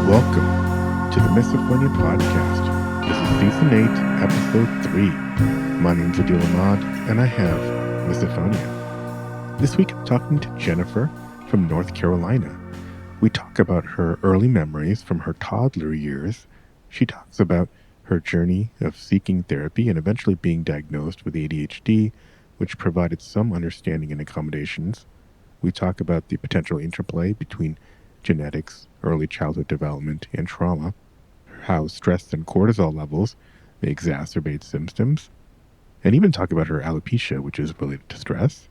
Welcome to the Misophonia Podcast. This is Season 8, Episode 3. My name's Adil Ahmad, and I have Misophonia. This week I'm talking to Jennifer from North Carolina. We talk about her early memories from her toddler years. She talks about her journey of seeking therapy and eventually being diagnosed with ADHD, which provided some understanding and accommodations. We talk about the potential interplay between genetics, early childhood development, and trauma, how stress and cortisol levels may exacerbate symptoms, and even talk about her alopecia, which is related to stress.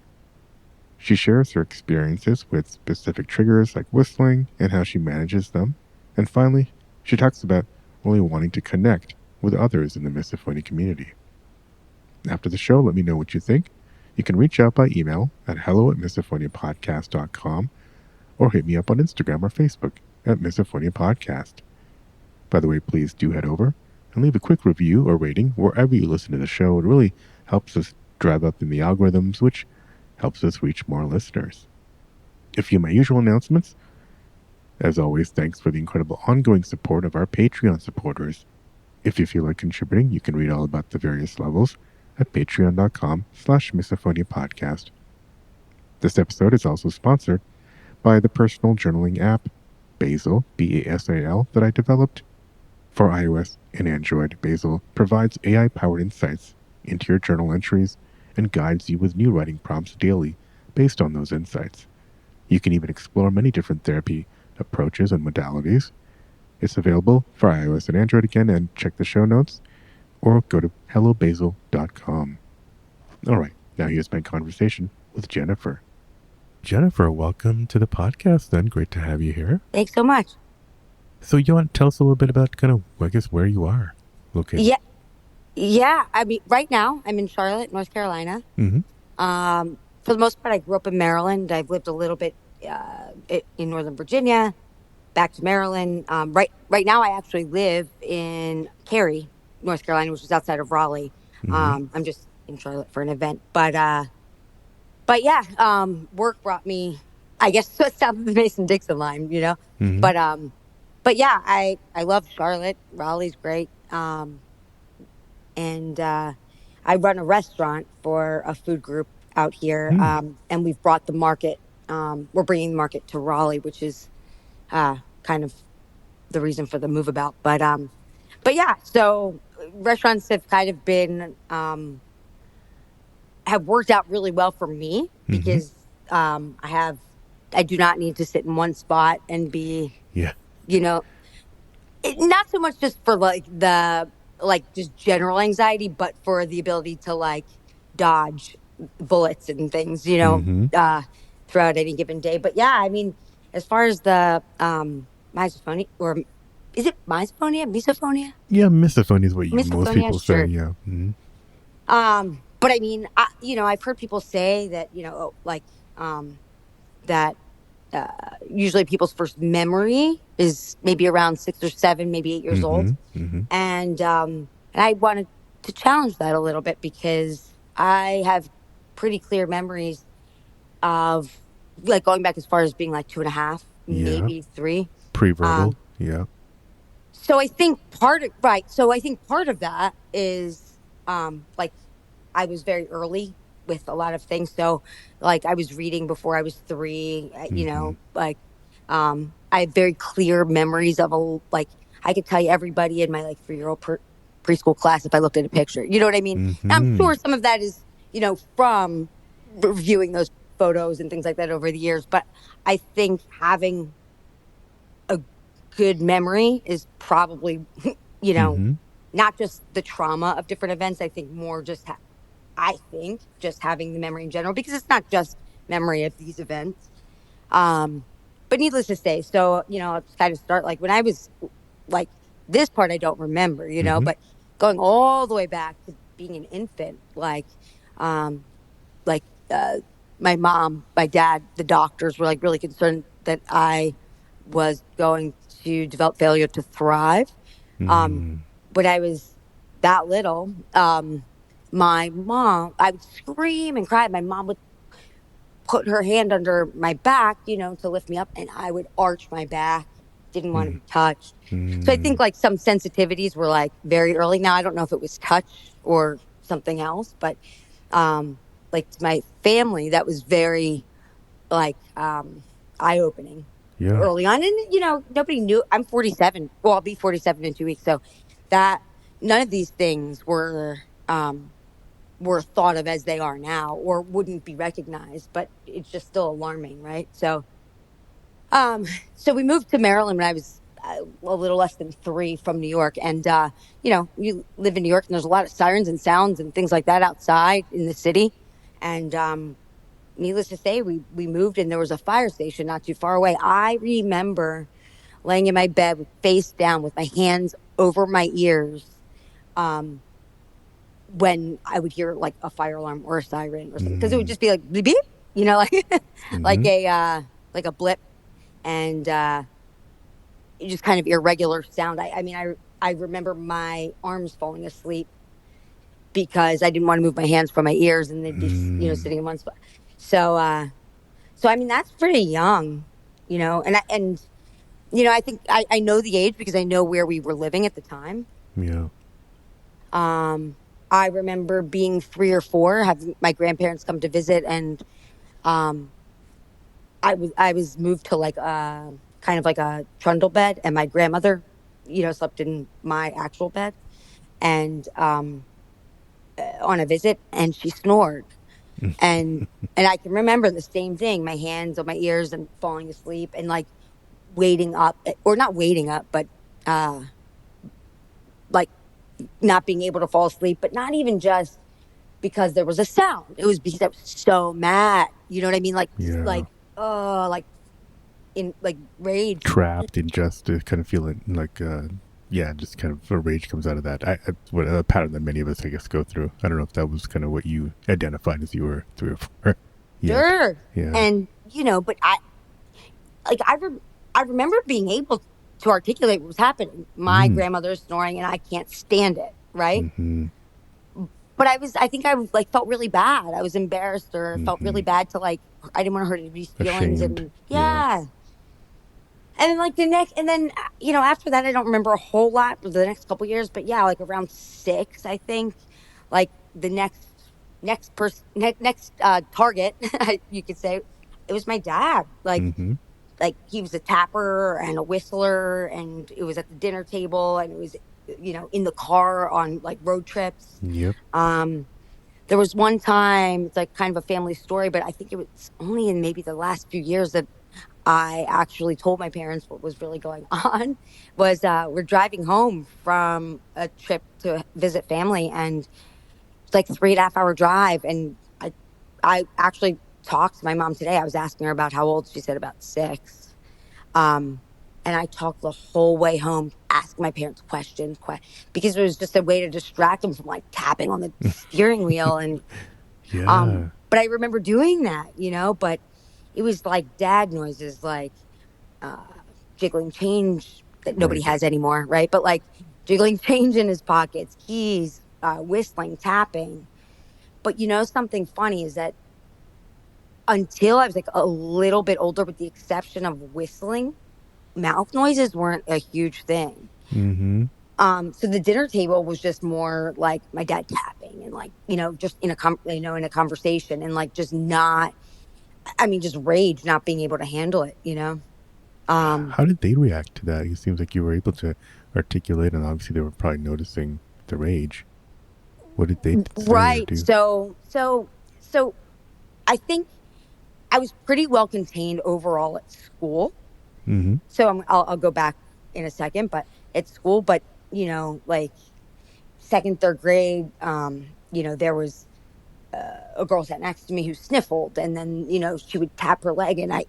She shares her experiences with specific triggers like whistling and how she manages them. And finally, she talks about really wanting to connect with others in the Misophonia community. After the show, let me know what you think. You can reach out by email at hello@misophoniapodcast.com or hit me up on Instagram or Facebook at Misophonia Podcast. By the way, please do head over and leave a quick review or rating wherever you listen to the show. It really helps us drive up in the algorithms, which helps us reach more listeners. A few of my usual announcements. As always, thanks for the incredible ongoing support of our Patreon supporters. If you feel like contributing, you can read all about the various levels at patreon.com/misophoniapodcast. This episode is also sponsored by the personal journaling app Basil, B-A-S-A-L, that I developed for iOS and Android. Basil provides AI-powered insights into your journal entries and guides you with new writing prompts daily based on those insights. You can even explore many different therapy approaches and modalities. It's available for iOS and Android again, and check the show notes or go to hellobasil.com. All right, now here's my conversation with Jennifer. Jennifer, welcome to the podcast then. Great to have you here. Thanks so much. So you want to tell us a little bit about kind of, I guess, where you are located? Yeah. I mean, right now I'm in Charlotte, North Carolina. Mm-hmm. For the most part, I grew up in Maryland. I've lived a little bit in Northern Virginia, back to Maryland. Right now, I actually live in Cary, North Carolina, which is outside of Raleigh. Mm-hmm. I'm just in Charlotte for an event, but yeah, work brought me, I guess, south of the Mason-Dixon line, you know. Mm-hmm. But yeah, I love Charlotte. Raleigh's great. And I run a restaurant for a food group out here. And we've brought the market. We're bringing the market to Raleigh, which is kind of the reason for the move about. But yeah, so restaurants have kind of been have worked out really well for me because I do not need to sit in one spot and be, you know, not so much just for just general anxiety, but for the ability to like dodge bullets and things, you know, throughout any given day. But yeah, I mean, as far as the misophonia, or is it misophonia? Yeah, misophonia is what most people sure. say. Yeah. Mm-hmm. But I mean, I've heard people say that, that usually people's first memory is maybe around 6 or 7, maybe 8 years old. Mm-hmm. And I wanted to challenge that a little bit because I have pretty clear memories of like going back as far as being like 2.5, maybe 3. Preverbal, yeah. So I think part of that is like I was very early with a lot of things. So like I was reading before I was 3, you know, like I have very clear memories of I could tell you everybody in my like 3-year-old preschool class if I looked at a picture. You know what I mean? And I'm sure some of that is, you know, from reviewing those photos and things like that over the years. But I think having a good memory is probably, you know, not just the trauma of different events. I think more just just having the memory in general, because it's not just memory of these events. But needless to say, so, you know, I'll just kind of start like when I was like this part, I don't remember, you know, but going all the way back to being an infant, my mom, my dad, the doctors were like really concerned that I was going to develop failure to thrive. When I was that little, my mom, I would scream and cry. My mom would put her hand under my back, you know, to lift me up, and I would arch my back didn't want to Mm. be touched. So I think Mm. like some sensitivities were like very early. Now I don't know if it was touch or something else, but like to my family, that was very like eye opening Yeah. early on. And nobody knew. I'm 47. Well, I'll be 47 in 2 weeks. So that none of these things were thought of as they are now or wouldn't be recognized, but it's just still alarming, right? Um, so we moved to Maryland when I was a little less than 3 from New York. And, you live in New York and there's a lot of sirens and sounds and things like that outside in the city. And needless to say, we moved and there was a fire station not too far away. I remember laying in my bed with face down with my hands over my ears. Um, when I would hear like a fire alarm or a siren or something, because it would Mm. just be like beep, beep, like like Mm-hmm. a blip, and it just kind of irregular sound. I mean, I remember my arms falling asleep because I didn't want to move my hands from my ears, and they'd be Mm. sitting in one spot. So so I mean that's pretty young, and I think I know the age because I know where we were living at the time. Yeah. Um, I remember being 3 or 4, having my grandparents come to visit, and um, I was moved to like a kind of like a trundle bed, and my grandmother, slept in my actual bed, and on a visit, and she snored, and I can remember the same thing: my hands on my ears and falling asleep, and like waiting up, or not waiting up, but uh, like not being able to fall asleep, but not even just because there was a sound. It was because I was so mad. You know what I mean? Yeah. Like in like rage. Trapped in just kind of feeling like, yeah, just kind of a rage comes out of that. What a pattern that many of us, I guess, go through. I don't know if that was kind of what you identified as you were 3 or 4 yet. Sure. Yeah. And but like I remember being able to articulate what was happening. My Mm. grandmother's snoring, and I can't stand it. Right. Mm-hmm. But I think I like felt really bad. I was embarrassed or felt really Mm-hmm. bad to like, I didn't want to hurt anybody's feelings. Ashamed. And Yeah. yeah. And then like and then after that I don't remember a whole lot for the next couple years, but yeah, like around 6, I think, like the next person next target, you could say, it was my dad. Mm-hmm. Like he was a tapper and a whistler, and it was at the dinner table, and it was in the car on like road trips. Yep. Um there was one time, it's like kind of a family story, but I think it was only in maybe the last few years that I actually told my parents what was really going on. Was we're driving home from a trip to visit family, and it's like 3.5 hour drive. And I actually talked to my mom today. I was asking her about how old. She said about 6. Um, and I talked the whole way home, asking my parents questions, because it was just a way to distract them from like tapping on the steering wheel. And Yeah. but I remember doing that, but it was like dad noises, like uh, jiggling change that nobody Right. has anymore, right? But like jiggling change in his pockets, keys, whistling, tapping. But something funny is that until I was like a little bit older, with the exception of whistling, mouth noises weren't a huge thing. Mm-hmm. So the dinner table was just more like my dad tapping and like, just in in a conversation, and like just not, I mean, just rage, not being able to handle it. Um, How did they react to that? It seems like you were able to articulate, and obviously they were probably noticing the rage. What did they say or right. do? So I think I was pretty well contained overall at school. Mm-hmm. So I'll go back in a second, but at school, but like second, third grade, there was a girl sat next to me who sniffled, and then she would tap her leg, and I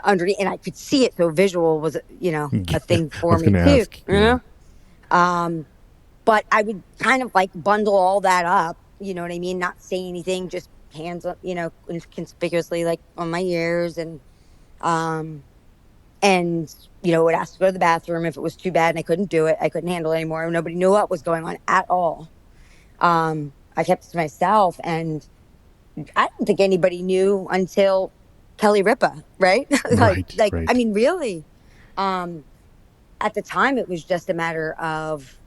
underneath, and I could see it. So visual was a Yeah, thing I for was me gonna too. ask. Yeah. Um, but I would kind of like bundle all that up. You know what I mean? Not say anything, just hands up, conspicuously like on my ears, um, and would ask to go to the bathroom if it was too bad and I couldn't do it. I couldn't handle it anymore. Nobody knew what was going on at all. I kept it to myself, and I don't think anybody knew until Kelly Ripa, right? like, Right. like, I Right. mean, really. at the time it was just a matter of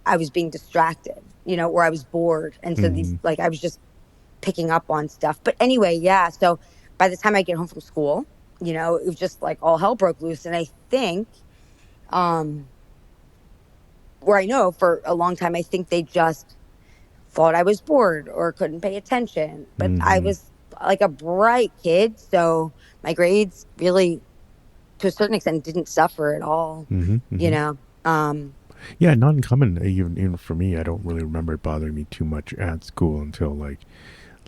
I was being distracted, or I was bored. And so Mm-hmm. these, like, I was just picking up on stuff. But anyway, yeah. So by the time I get home from school, it was just like all hell broke loose. And I think, um, where I know for a long time, I think they just thought I was bored or couldn't pay attention. But I Mm-hmm. was like a bright kid. So my grades really, to a certain extent, didn't suffer at all, Mm-hmm. you Mm-hmm. know? Yeah, not uncommon. Even for me, I don't really remember it bothering me too much at school until like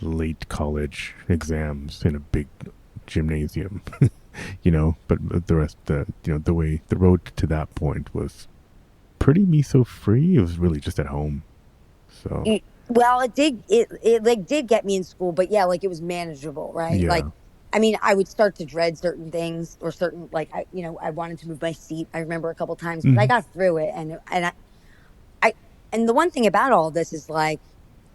late college exams in a big gymnasium. But the rest, the way the road to that point was pretty miso free. It was really just at home. So Well, it like did get me in school, but yeah, like it was manageable, right? Like, yeah. I mean, I would start to dread certain things or certain, like, I wanted to move my seat. I remember a couple times, but I Mm-hmm. got through it. I and the one thing about all this is like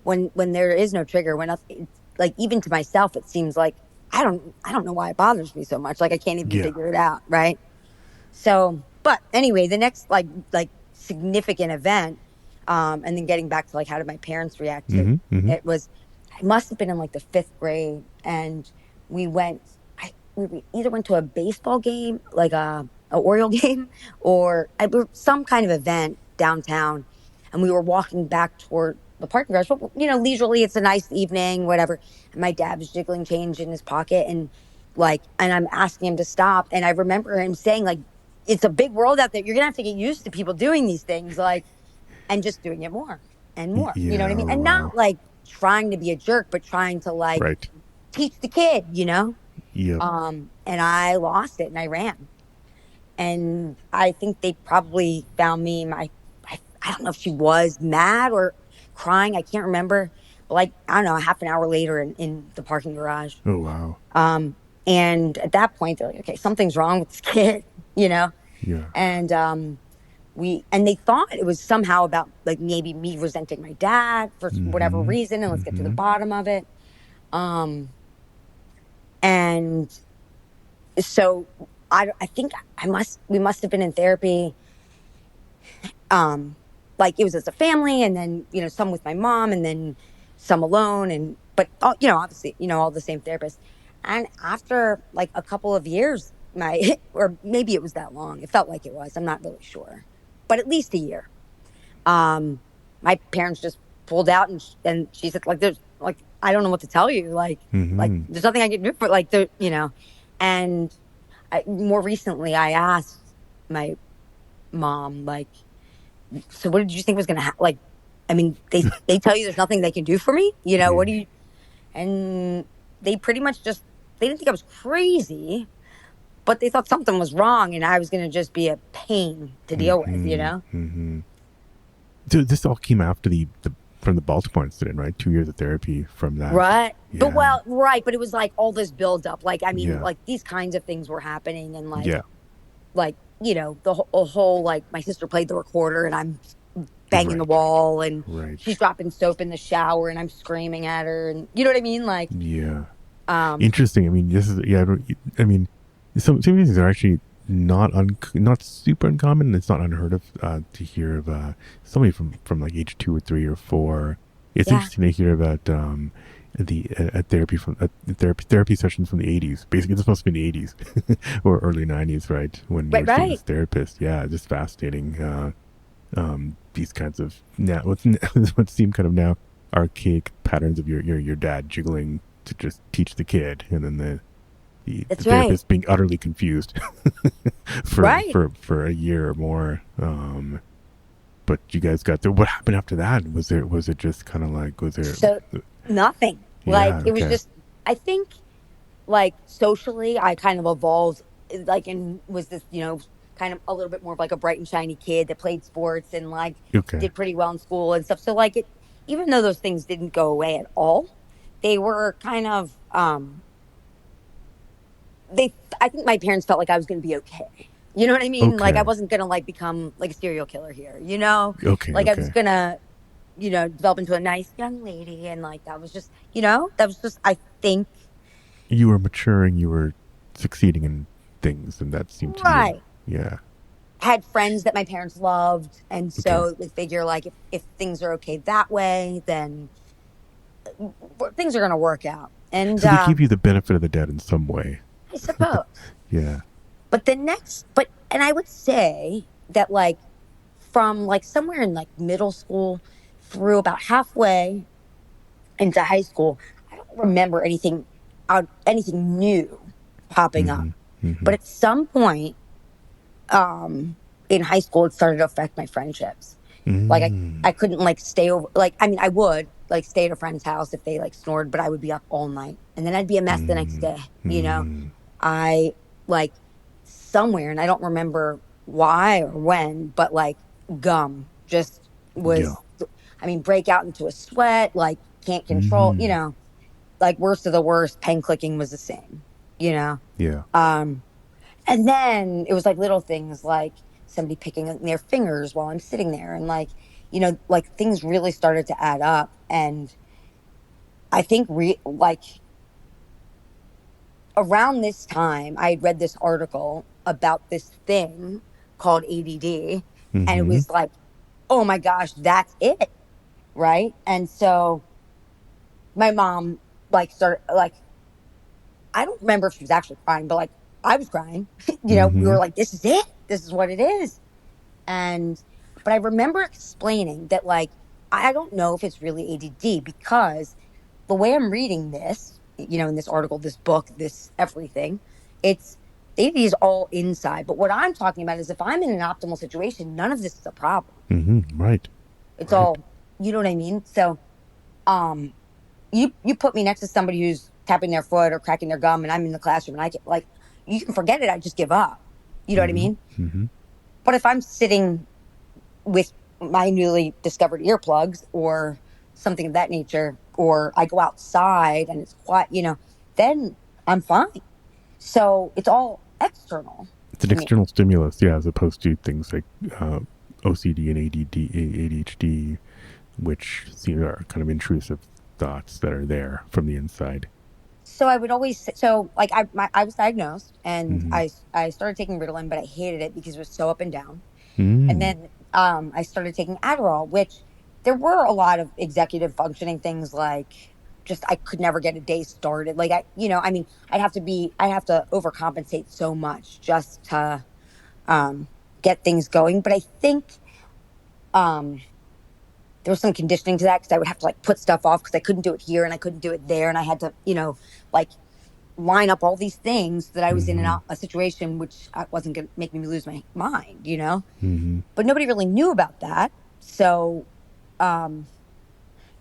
when there is no trigger, when nothing, like, even to myself, it seems like I don't know why it bothers me so much. Like I can't even Yeah. figure it out, right? So, but anyway, the next like significant event, and then getting back to like how did my parents react to Mm-hmm. Mm-hmm. it was, I must have been in like the fifth grade, and we went. We either went to a baseball game, like a Oriole game, or some kind of event downtown, and we were walking back toward the parking garage. But leisurely, it's a nice evening, whatever. And my dad was jiggling change in his pocket, and I'm asking him to stop, and I remember him saying like, it's a big world out there. You're gonna have to get used to people doing these things, like, and just doing it more and more. You know what I Yeah. mean? Oh And wow. not like trying to be a jerk, but trying to like Right. teach the kid. Yep. And I lost it and I ran. And I think they probably found me. I don't know if she was mad or crying. I can't remember. But like, I don't know, half an hour later in the parking garage. Oh wow. Um, and at that point, they're like, okay, something's wrong with this kid, you know? Yeah. And and they thought it was somehow about like maybe me resenting my dad for whatever Mm-hmm. reason, and let's get to the Mm-hmm. bottom of it. Um, and so I think we must have been in therapy, um, like it was as a family, and then some with my mom, and then some alone, and but obviously all the same therapists. And after like a couple of years, my or maybe it was that long. It felt like it was. I'm not really sure, but at least a year. Um, my parents just pulled out, and she said like, "There's like I don't know what to tell you. Like Mm-hmm. there's nothing I can do for like the." And more recently, I asked my mom like, "So what did you think was going to happen?" Like, I mean, they tell you there's nothing they can do for me. What Yeah. do you? And they pretty much just they didn't think I was crazy, but they thought something was wrong, and I was going to just be a pain to deal with. Mm-hmm. Mm-hmm. So this all came after the from the Baltimore incident, right? 2 years of therapy from that. Right. But Yeah. well, right. But it was like all this buildup. Like, I mean, Yeah. like these kinds of things were happening. And Yeah. the whole, like my sister played the recorder and I'm banging the Right. wall and Right. she's dropping soap in the shower and I'm screaming at her. And you know what I mean? Like, Yeah. um, Interesting. I mean, this is yeah. I mean, some of these things are actually not super uncommon. It's not unheard of to hear of somebody from like age 2 or 3 or 4. It's yeah, interesting to hear about the therapy therapy sessions from the 80s. Basically, this must be the 80s or early 90s, right? When you right, were seeing right. this therapist. Yeah, just fascinating. These kinds of now what seem kind of now archaic patterns of your dad jiggling to just teach the kid, and then the That's right. therapist being utterly confused for Right. for a year or more. But you guys got there. What happened after that? Was it just kind of like was there? So nothing. Like, Yeah. it was Okay. just, I think, like socially I kind of evolved, like, and was this kind of a little bit more of like a bright and shiny kid that played sports and like Okay. did pretty well in school and stuff. So like, it, even though those things didn't go away at all, they were kind of they I think my parents felt like I was going to be okay. You know what I mean? Like I Okay. wasn't going to like become like a serial killer here, Okay. like I was Okay. going to develop into a nice young lady, and like that was just I think. You were maturing. You were succeeding in things, and that seemed to be Right. yeah. had friends that my parents loved, and Okay. so we figure like if things are okay that way, then things are going to work out. And So they give you the benefit of the doubt in some way. I suppose. Yeah. But and I would say that like from like somewhere in like middle school through about halfway into high school, I don't remember anything new popping up. Mm-hmm. Mm-hmm. But at some point, um, in high school, it started to affect my friendships. Like Mm. I couldn't like stay over. Like I mean, I would like stay at a friend's house if they like snored, but I would be up all night, and then I'd be a mess the next Mm. day. Mm. I like somewhere, and I don't remember why or when, but like gum just Yeah. was. I mean, break out into a sweat, like can't control. Mm. Like worst of the worst, pen clicking was the same. You know, Yeah. um, and then it was like little things like somebody picking at their fingers while I'm sitting there, and like like things really started to add up, and I think like around this time, I had read this article about this thing called ADD, and it Mm-hmm. was like, oh my gosh, that's it, right? And so my mom like started like I don't remember if she was actually crying, but like I was crying. We Mm-hmm. were like, this is it. This is what it is. And but I remember explaining that like I don't know if it's really ADD because the way I'm reading this, in this article, this book, this everything, it's ADD is all inside. But what I'm talking about is if I'm in an optimal situation, none of this is a problem. Mm-hmm. Right. It's Right. all, you know what I mean? So, um, you put me next to somebody who's tapping their foot or cracking their gum, and I'm in the classroom, and I get like, you can forget it. I just give up. You know what I Mm-hmm. mean? Mm-hmm. But if I'm sitting with my newly discovered earplugs or something of that nature, or I go outside and it's quiet, then I'm fine. So it's all external It's an to me. external stimulus, yeah, as opposed to things like OCD and ADD, ADHD, which are kind of intrusive thoughts that are there from the inside. So I would always so like I was diagnosed and Mm-hmm. I started taking Ritalin, but I hated it because it was so up and down. And Mm. then I started taking Adderall, which there were a lot of executive functioning things like just I could never get a day started. Like I mean, I have to overcompensate so much just to get things going. But I think um, there was some conditioning to that because I would have to like put stuff off because I couldn't do it here and I couldn't do it there, and I had to like line up all these things that I was in Mm-hmm. a situation which wasn't going to make me lose my mind. Mm-hmm. But nobody really knew about that. So um,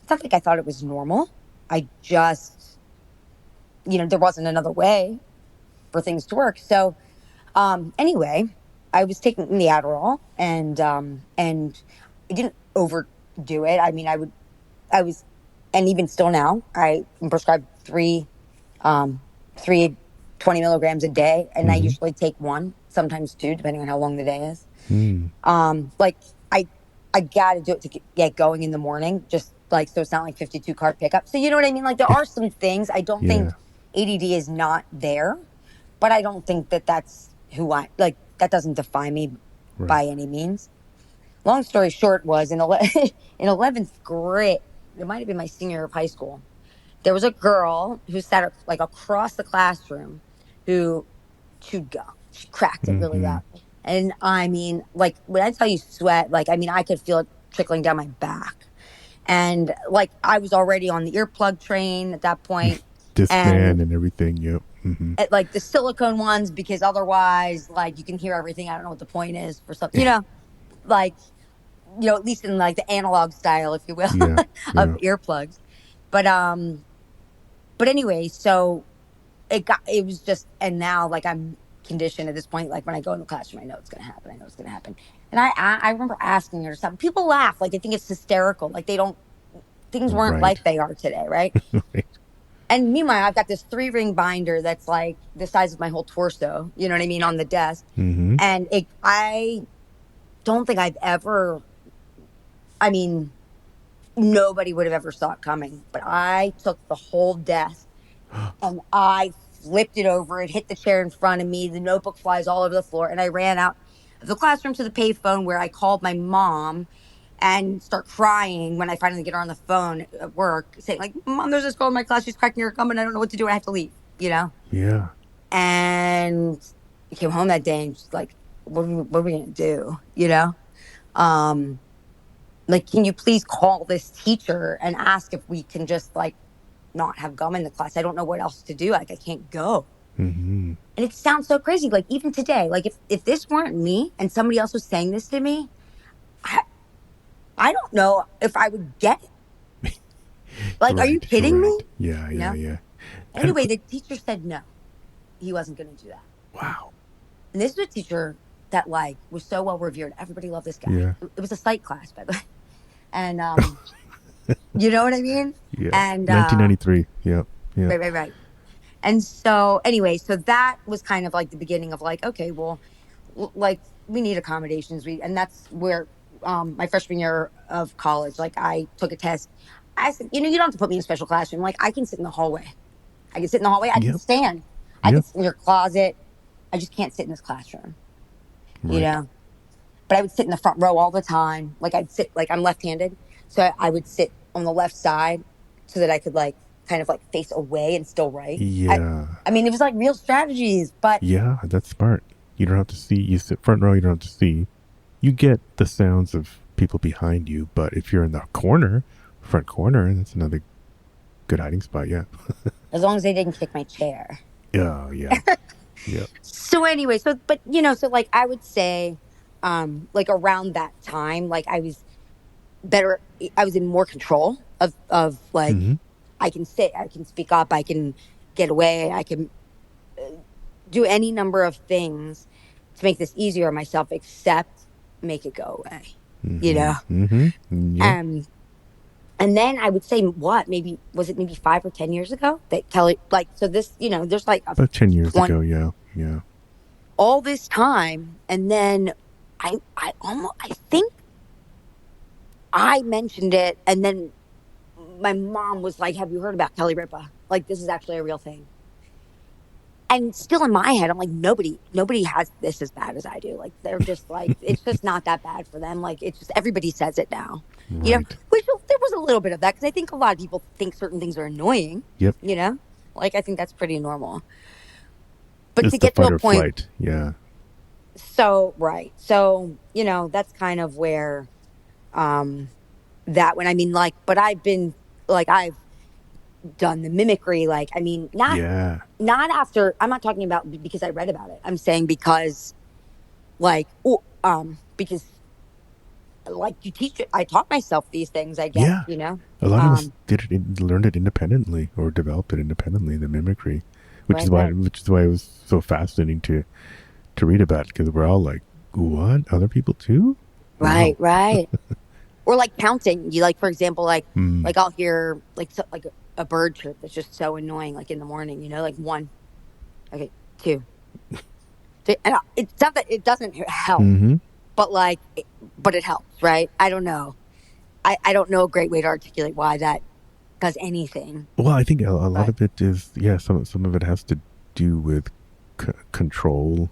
it's not like I thought it was normal. I just, there wasn't another way for things to work. So anyway, I was taking the Adderall and I didn't overdo it. I mean, I was, and even still now, I am prescribed um, three 20 milligrams a day, and I Mm-hmm. usually take one, sometimes two, depending on how long the day is. Mm. Like I gotta do it to get going in the morning, just like so it's not like 52 card pickup. So you know what I mean? Like there are some things I don't think Yeah. ADD is not there, but I don't think that that's who I like. That doesn't define me Right. by any means. Long story short was in 11th grade. It might have been my senior year of high school. There was a girl who sat like across the classroom who chewed gum. She cracked it really Mm-hmm. loud. And I mean, like when I tell you sweat, like I mean, I could feel it trickling down my back. And like I was already on the earplug train at that point, Discman and and everything. Yep. Mm-hmm. like the silicone ones because otherwise, like you can hear everything. I don't know what the point is for something, like at least in like the analog style, if you will, Yeah. of Yeah. earplugs. But anyway, so it was just, and now like I'm conditioned at this point, like when I go in the classroom, I know it's going to happen. I know it's going to happen. And I remember asking her something. People laugh, like they think it's hysterical, like they don't, things weren't Right. like they are today, right? Right. And meanwhile, I've got this 3-ring binder that's like the size of my whole torso, you know what I mean, on the desk. Mm-hmm. And I don't think I've ever, I mean, nobody would have ever saw it coming, but I took the whole desk and I flipped it over. It hit the chair in front of me. The notebook flies all over the floor, and I ran out. the classroom to the payphone where I called my mom and start crying when I finally get her on the phone at work, saying like, "Mom, there's this girl in my class. She's cracking her gum, and I don't know what to do. I have to leave." You know. Yeah. And I came home that day and just like, what are we gonna do? You know. Um, like, can you please call this teacher and ask if we can just like not have gum in the class? I don't know what else to do. Like, I can't go. Mm-hmm. And it sounds so crazy. Like, even today, like if this weren't me and somebody else was saying this to me, I, I don't know if I would get it. Like, are you Right. kidding Right. me? Yeah. You Yeah. know? Yeah. Anyway, the teacher said no, he wasn't going to do that. Wow. And this was a teacher that like was so well revered. Everybody loved this guy. Yeah. It was a psych class, by the way. And you know what I mean? Yeah. And 1993. Yep. Yeah. right. And so anyway, so that was kind of like the beginning of like, okay, well, like we need accommodations. And that's where my freshman year of college, like I took a test. I said, you don't have to put me in a special classroom. Like I can sit in the hallway. I can sit in the hallway. I can Yep. stand. I can Yep. sit in your closet. I just can't sit in this classroom. You Right. know? But I would sit in the front row all the time. Like I'd sit, like I'm left-handed. So I would sit on the left side so that I could like kind of like face away and still write. Yeah. I mean, it was like real strategies, but Yeah. That's smart. You don't have to see. You sit front row. You don't have to see. You get the sounds of people behind you, but if you're in the corner, front corner, that's another good hiding spot. Yeah. as long as they didn't kick my chair. Yeah. Yeah. Yeah. So anyway, but so like I would say, like around that time, like I was better. I was in more control of like Mm-hmm. I can sit, I can speak up, I can get away, I can do any number of things to make this easier on myself, except make it go away. You Mm-hmm. know. Mm-hmm. Yeah. And then I would say, what, maybe, was it maybe 5 or 10 years ago that Kelly, like, so this, there's like About 10 years 20, ago. Yeah. Yeah. all this time. And then I think I mentioned it. And then my mom was like, have you heard about Kelly Ripa? Like, this is actually a real thing. And still in my head, I'm like, nobody has this as bad as I do. Like, they're just like, it's just not that bad for them. Like, it's just, everybody says it now, Right. which there was a little bit of that. Cause I think a lot of people think certain things are annoying, Yep. like, I think that's pretty normal. But It's to the get to fight a or point, flight. Yeah. right. So, that's kind of where, that when, I mean, like, but I've been, like, I've done the mimicry, like, I mean, Yeah. not after, I'm not talking about because I read about it. I'm saying because like, because like you teach it, I taught myself these things, I guess, Yeah. A lot of us learned it independently or developed it independently, the mimicry, which is right. why it was so fascinating to read about, because we're all like, what? Other people too? Wow. Right. Or like counting. You like, for example, like Mm. I'll hear like like a bird chirp that's just so annoying, like in the morning, like one, okay, two, three. And it's not that it doesn't help, Mm-hmm. but like, but it helps, right? I don't know. I don't know a great way to articulate why that does anything. Well, I think a lot But of it is, yeah, some of it has to do with control,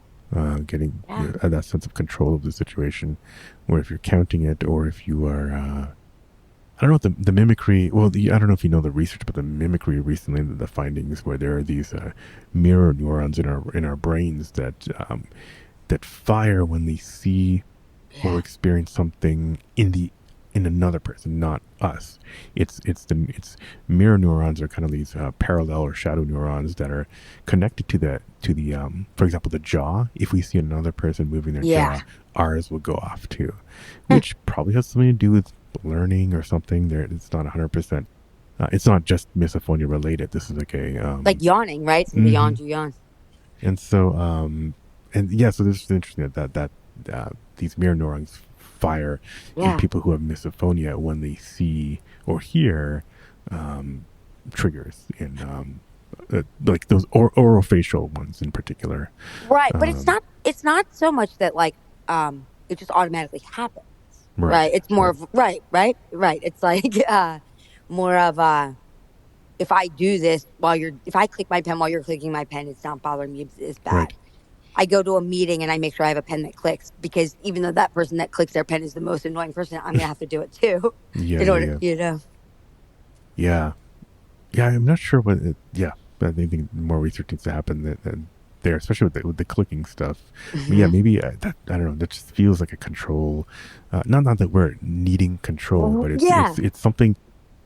getting yeah, that sense of control of the situation, where if you're counting it, or if you are, I don't know what the mimicry, well, I don't know if you know the research about the mimicry recently, the findings where there are these mirror neurons in our brains that fire when they see or yeah, experience something in another person, not us. It's mirror neurons are kind of these parallel or shadow neurons that are connected to the for example, the jaw. If we see another person moving their yeah. jaw, ours will go off too, which probably has something to do with learning or something. There, it's not 100%. It's not just misophonia related. This is like a Like yawning, right? So the mhm. yawn, you yawn. And so and yeah, so this is interesting that these mirror neurons fire in Yeah, people who have misophonia when they see or hear um, triggers in like those orofacial ones in particular. right. But it's Um, not. It's not so much that like it just automatically happens, right, right? It's more right, of right. It's like more of if I do this if I click my pen while you're clicking my pen, it's not bothering me as right. bad. I go to a meeting and I make sure I have a pen that clicks, because even though that person that clicks their pen is the most annoying person, I'm gonna have to do it too. Yeah, In yeah, order, yeah, you know. yeah, yeah. I'm not sure what. Yeah, I think more research needs to happen than there, especially with the clicking stuff. But yeah, Hmm. maybe that, I don't know. That just feels like a control. Not that we're needing control, but it's Yeah, it's it's something.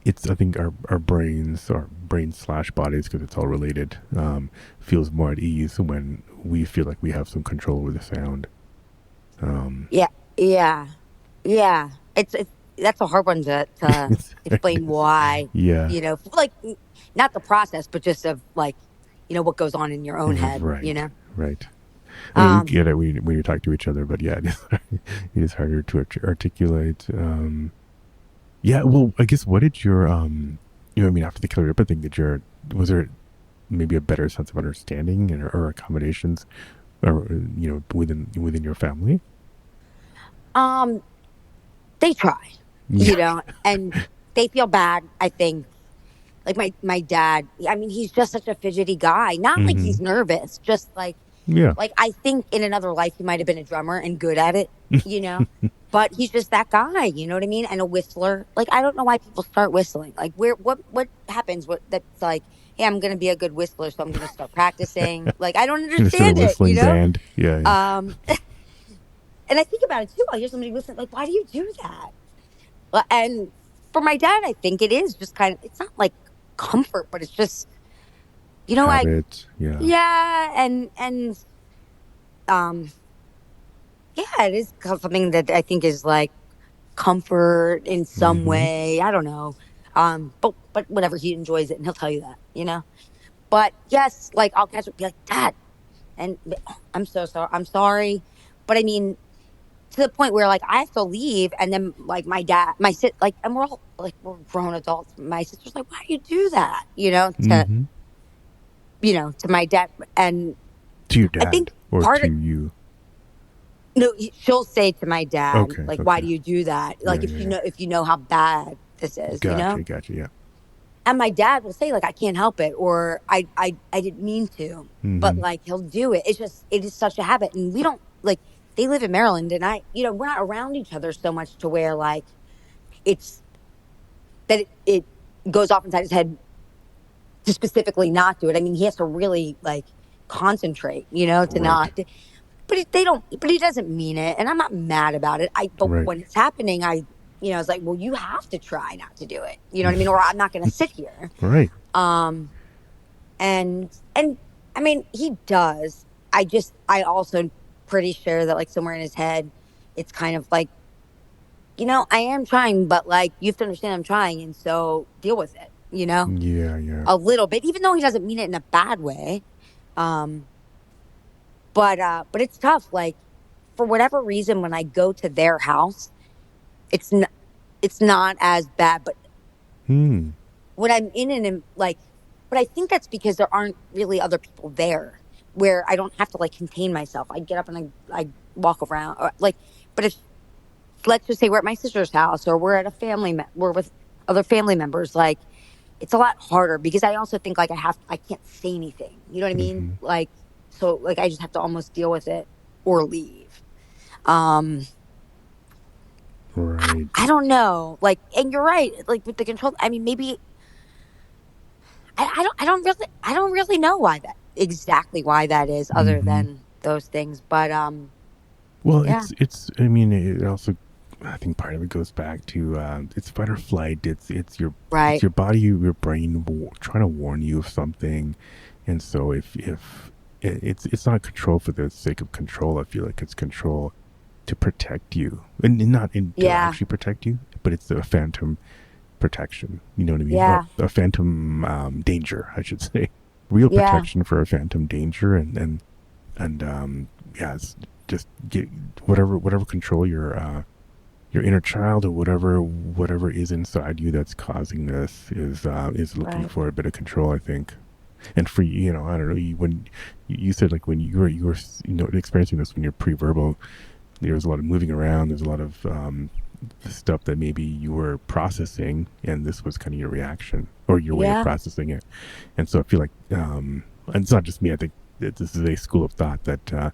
It's, I think, our brains, our brain slash bodies, because it's all related, feels more at ease when we feel like we have some control over the sound. Um, yeah, yeah, yeah. It's that's a hard one to it explain is. why. Yeah. You know, like not the process, but just of like, what goes on in your own head. You Right. know. Right. I mean, we Um. get it when you talk to each other, but yeah, it is harder to articulate. Yeah. Well, I guess, what did your I mean, after the Killer Ripa thing, was there maybe a better sense of understanding or accommodations, or within your family? Um. They try, Yeah. and they feel bad. I think, like my dad. I mean, he's just such a fidgety guy. Not like Mm-hmm. he's nervous, just Yeah. like I think in another life he might have been a drummer and good at it. You know. But he's just that guy, you know what I mean? And a whistler. Like, I don't know why people start whistling. Like, what happens? What that's like? Hey, I'm gonna be a good whistler, so I'm gonna start practicing. Like, I don't Gonna start a understand it, you whistling know? band. Yeah. Yeah. Um, and I think about it too. I hear somebody whistle, like, why do you do that? And for my dad, I think it is just kind of. It's not like comfort, but it's just, I Habit. Yeah. yeah, and um, yeah, it is something that I think is like comfort in some Mm-hmm. way. I don't know. But whatever, he enjoys it and he'll tell you that, you know? But yes, like I'll catch up, be like, Dad, and I'm so sorry. I'm sorry. But I mean, to the point where like I have to leave, and then like my dad, like, and we're all like, we're grown adults. My sister's like, why do you do that? Mm-hmm. To my dad. And To your I think dad or part to of, you? no, she'll say to my dad, Okay. like, why Okay. do you do that? Yeah. Like, Yeah. Yeah. if you know how bad this is, Gotcha. Gotcha. Yeah. And my dad will say, like, I can't help it, or I didn't mean to, but Mm-hmm. like he'll do it. It's just, it is such a habit. And we don't like, they live in Maryland, and we're not around each other so much to where like it's that it goes off inside his head to specifically not do it. I mean, he has to really like concentrate, to Right. not, but they don't, but he doesn't mean it. And I'm not mad about it. But Right. when it's happening, it's like, well, you have to try not to do it. You know what I mean? Or I'm not going to sit here. Right. Um, and I mean, he does. I also pretty sure that like somewhere in his head, it's kind of like, I am trying, but like you have to understand I'm trying, and so deal with it. Yeah. Yeah. A little bit, even though he doesn't mean it in a bad way. Um, but it's tough. Like for whatever reason, when I go to their house, it's n- it's not as bad. But Hmm. when I'm in like, but I think that's because there aren't really other people there where I don't have to like contain myself. I get up and I walk around, or like, but if, let's just say we're at my sister's house, or we're at we're with other family members, like it's a lot harder because I also think like I can't say anything. You know what I mean? Mm-hmm. Like, so like I just have to almost deal with it or leave. Um, Right. I don't know. Like, and you're right. Like with the control, I mean, maybe I don't really know exactly why that is, other Mm-hmm. than those things. But Well, yeah, it's. I mean, it also. I think part of it goes back to it's fight or flight. It's right, your body, your brain trying to warn you of something, and so if it's not control for the sake of control. I feel like it's control to protect you, and not to yeah, actually protect you, but it's a phantom protection. You know what I mean? Or yeah, a phantom danger, I should say. Real yeah, protection for a phantom danger, and yeah, it's just get whatever control your inner child, or whatever is inside you that's causing this is looking right, for a bit of control, I think. And for you, I don't know, when you said, like, when you were experiencing this when you're pre-verbal, there's a lot of moving around, there's a lot of stuff that maybe you were processing, and this was kind of your reaction or your way of yeah, processing it. And so I feel like, and it's not just me, I think this is a school of thought that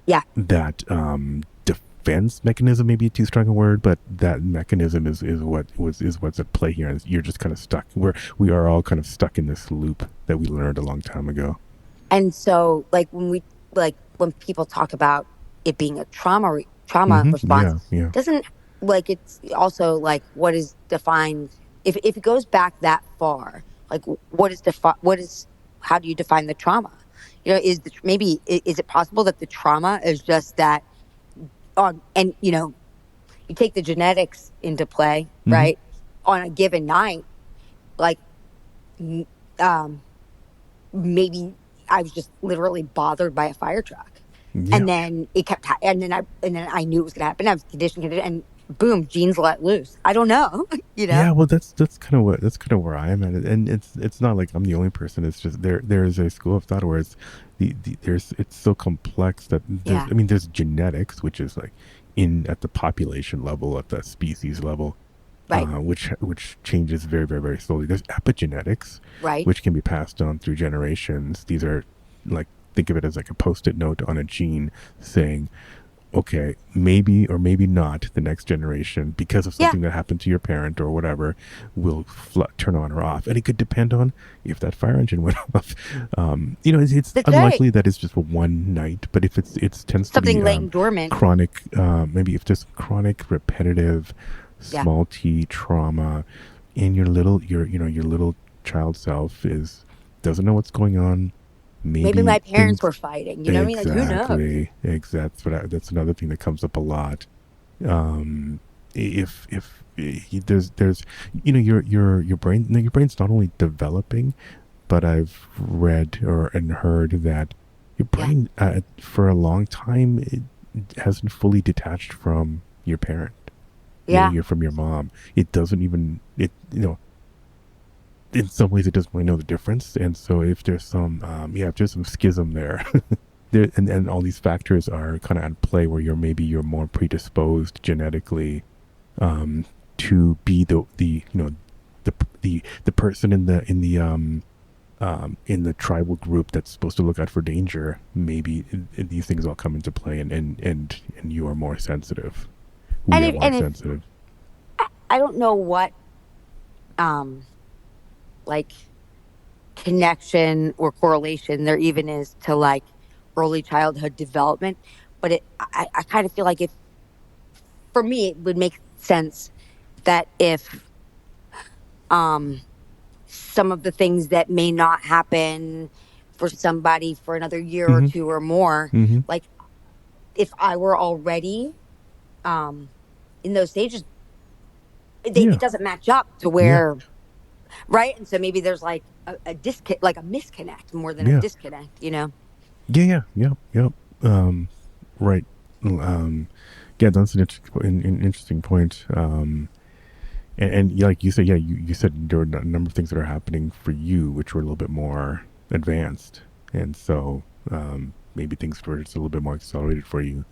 Yeah. defense mechanism, maybe too strong a word, but that mechanism is what's at play here. And you're just kind of stuck. We are all kind of stuck in this loop that we learned a long time ago. And so, when people talk about it being a trauma response, Yeah, yeah. doesn't like it's also like what is defined if it goes back that far, like what is how do you define the trauma? Is it possible that the trauma is just that on and you take the genetics into play, hmm right? On a given night, like m- um maybe I was just literally bothered by a fire truck. And Yeah. then it kept, and then I knew it was going to happen. I was conditioned, and boom, genes let loose. I don't know, you know? Yeah, well, that's kind of where I am at it, and it's not like I'm the only person. It's just there's a school of thought where it's there's it's so complex that there's Yeah, I mean there's genetics, which is like in at the population level, at the species level, right, which changes very very very slowly. There's epigenetics, right. which can be passed on through generations. These are like think of it as like a post-it note on a gene saying okay, maybe or maybe not the next generation, because of Yeah, something that happened to your parent or whatever, will turn on or off. And it could depend on if that fire engine went off. It's that's right. unlikely that it's just for one night, but if it tends to be Something laying dormant. chronic, maybe if there's chronic, repetitive, Yeah. small t trauma, and your little child self is doesn't know what's going on. Maybe Maybe my parents things were fighting. You know what I mean? Like, who knows? exactly. That's another thing that comes up a lot. If there's your brain, no, your brain's not only developing, but I've read or and heard that your Yeah. brain for a long time it hasn't fully detached from your parent. Yeah. You're from your mom. It doesn't even it in some ways it doesn't really know the difference. And so if there's if there's some schism there, and all these factors are kind of at play where you're more predisposed genetically to be the the person in the tribal group that's supposed to look out for danger. Maybe these things all come into play, and you are more sensitive. We And are if, more and if, sensitive. I don't know what, um, like connection or correlation there even is to like early childhood development, but I kind of feel like if, for me, it would make sense that if, um, some of the things that may not happen for somebody for another year or hmm two or more, hmm like if I were already, um, in those stages, it Yeah. doesn't match up to Yeah. where, right? And so maybe there's like like a misconnect more than a Yeah. disconnect, you know? Yeah. Yeah. Yep. Yep. Right. Um, yeah, that's an interesting point. Like you said, yeah, you said there were a number of things that are happening for you, which were a little bit more advanced, and so maybe things were just a little bit more accelerated for you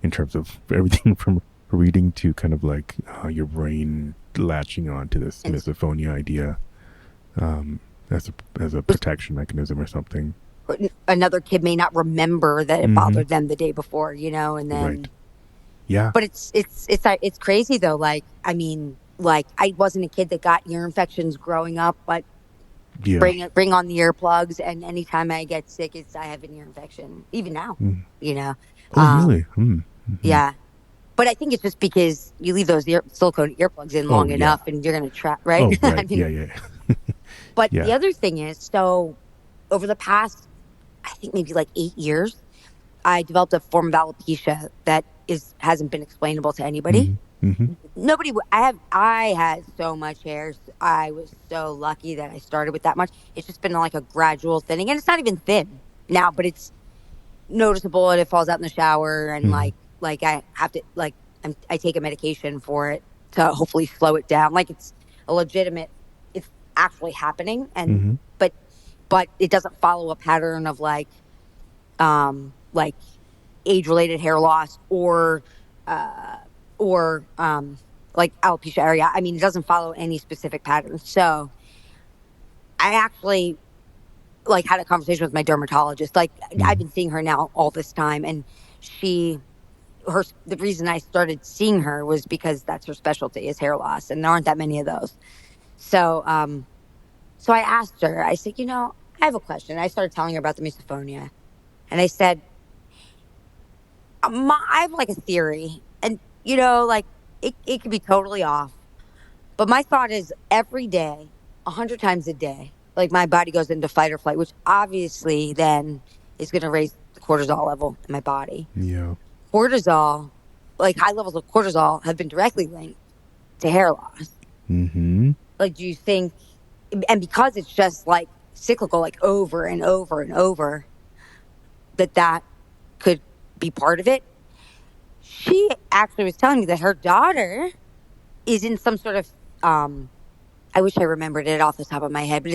in terms of everything from reading to kind of like your brain latching on to this And misophonia idea um, as a protection mechanism or something. another kid may not remember that it Mm-hmm. bothered them the day before, and Right. then, Yeah. but it's crazy though. Like, I mean, like I wasn't a kid that got ear infections growing up, but Yeah. bring on the earplugs, and anytime I get sick, it's I have an ear infection. Even now, Mm. you know, Oh, um, really? Hmm. Mm-hmm. yeah. But I think it's just because you leave those silicone earplugs in long Oh, yeah. enough, and you're gonna trap, right? Oh, I right. mean, Yeah. Yeah. but the Yeah. other thing is, so over the past, I think maybe like 8 years, I developed a form of alopecia that hasn't been explainable to anybody. Mm-hmm. Mm-hmm. Nobody. I had so much hair. I was so lucky that I started with that much. It's just been like a gradual thinning, and it's not even thin now, but it's noticeable, and it falls out in the shower, and Mm-hmm. like I have to I take a medication for it to hopefully slow it down. Like it's a legitimate. It's actually happening, and Mm-hmm. but but it doesn't follow a pattern of like age related hair loss uh or like alopecia area. I mean, it doesn't follow any specific pattern. So I actually like had a conversation with my dermatologist. Like I've Mm. been seeing her now all this time, and she the reason I started seeing her was because that's her specialty is hair loss, and there aren't that many of those. So, so I asked her. I said, I have a question. I started telling her about the misophonia, and I said, I have like a theory, and like it could be totally off, but my thought is every day, 100 times a day, like my body goes into fight or flight, which obviously then is going to raise the cortisol level in my body. Yeah. Cortisol, like high levels of cortisol, have been directly linked to hair loss. Mm-hmm. Like, do you think, and because it's just like cyclical, like over and over and over, that could be part of it? She actually was telling me that her daughter is in some sort of, I wish I remembered it off the top of my head, but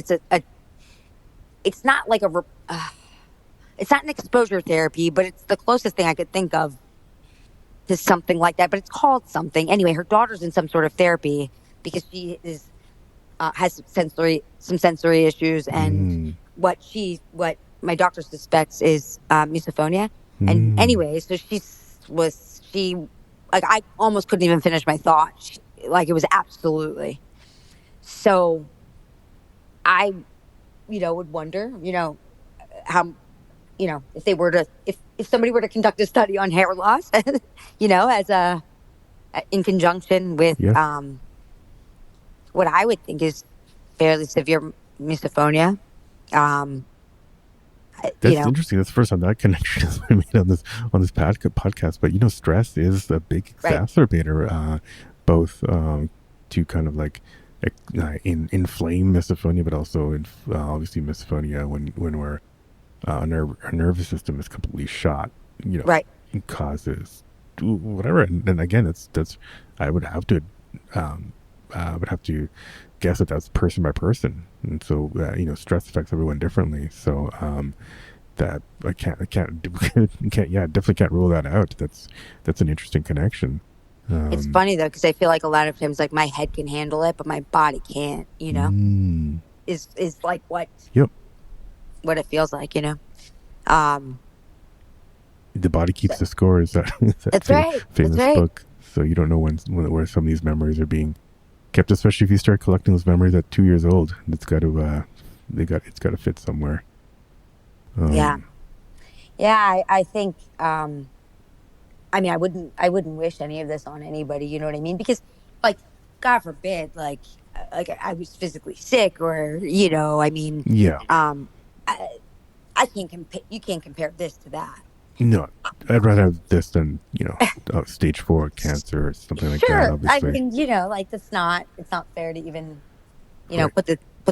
it's not like it's not an exposure therapy, but it's the closest thing I could think of to something like that. But it's called something anyway. Her daughter's in some sort of therapy because she has some sensory issues, and Mm. what my doctor suspects is misophonia. And Mm. anyway, so she like I almost couldn't even finish my thought. Like it was absolutely. So I would wonder how if they were to if somebody were to conduct a study on hair loss, as in conjunction with Yes. what I would think is fairly severe misophonia. Um, you That's know, interesting. That's the first time that connection has been made on this podcast. But stress is a big right, exacerbator, both to kind of like inflame misophonia, but also obviously misophonia when we're our nervous system is completely shot. right. Causes whatever, and again, that's I would have to guess that that's person by person, and so stress affects everyone differently. So that I can't yeah, definitely can't rule that out. That's an interesting connection. It's Um, funny though because I feel like a lot of times like my head can handle it, but my body can't. mm, Is like yep, what it feels like. Um, the body so, keeps the score. Is that is that that's right. That's famous right. book? So you don't know where some of these memories are being kept, especially if you start collecting those memories at 2 years old. It's got to it's got to fit somewhere. Yeah. Um, Yeah. I think. I mean, I wouldn't wish any of this on anybody. You know what I mean? Because, like, God forbid, like I was physically sick, or I mean, yeah, um, I, I can't compare. You can't compare this to that. no, I'd rather have this than stage 4 cancer or something like that. Sure. I Obviously. mean, like it's not fair to even, Right. put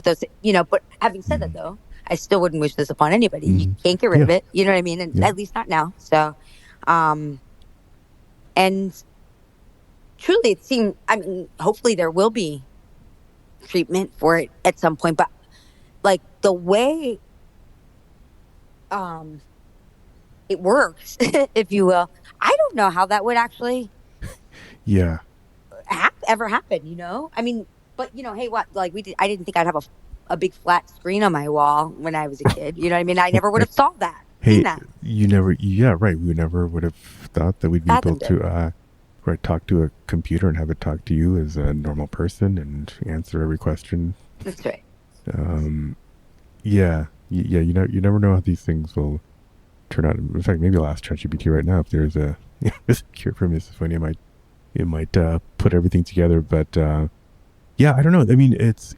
those, but having said that though, I still wouldn't wish this upon anybody. You Mm-hmm. can't get rid Yeah. of it. You know what I mean? And Yeah. at least not now. So, um, and truly it seemed, I mean, hopefully there will be treatment for it at some point, but like the way, um, it works, if you will, I don't know how that would actually Yeah. ever happen, I mean, but hey, what, like I didn't think I'd have a big flat screen on my wall when I was a kid. You know what I mean? I never would have saw that, seen Hey, that, you never, yeah, right. We never would have thought that we'd be able fathomed it. to, right, talk to a computer and have it talk to you as a normal person and answer every question. That's right. Um, yeah, yeah. You never know how these things will turn out. In fact, maybe I'll ask ChatGPT right now if there's a, there's a cure for misophonia. It might put everything together. But yeah, I don't know. I mean, it's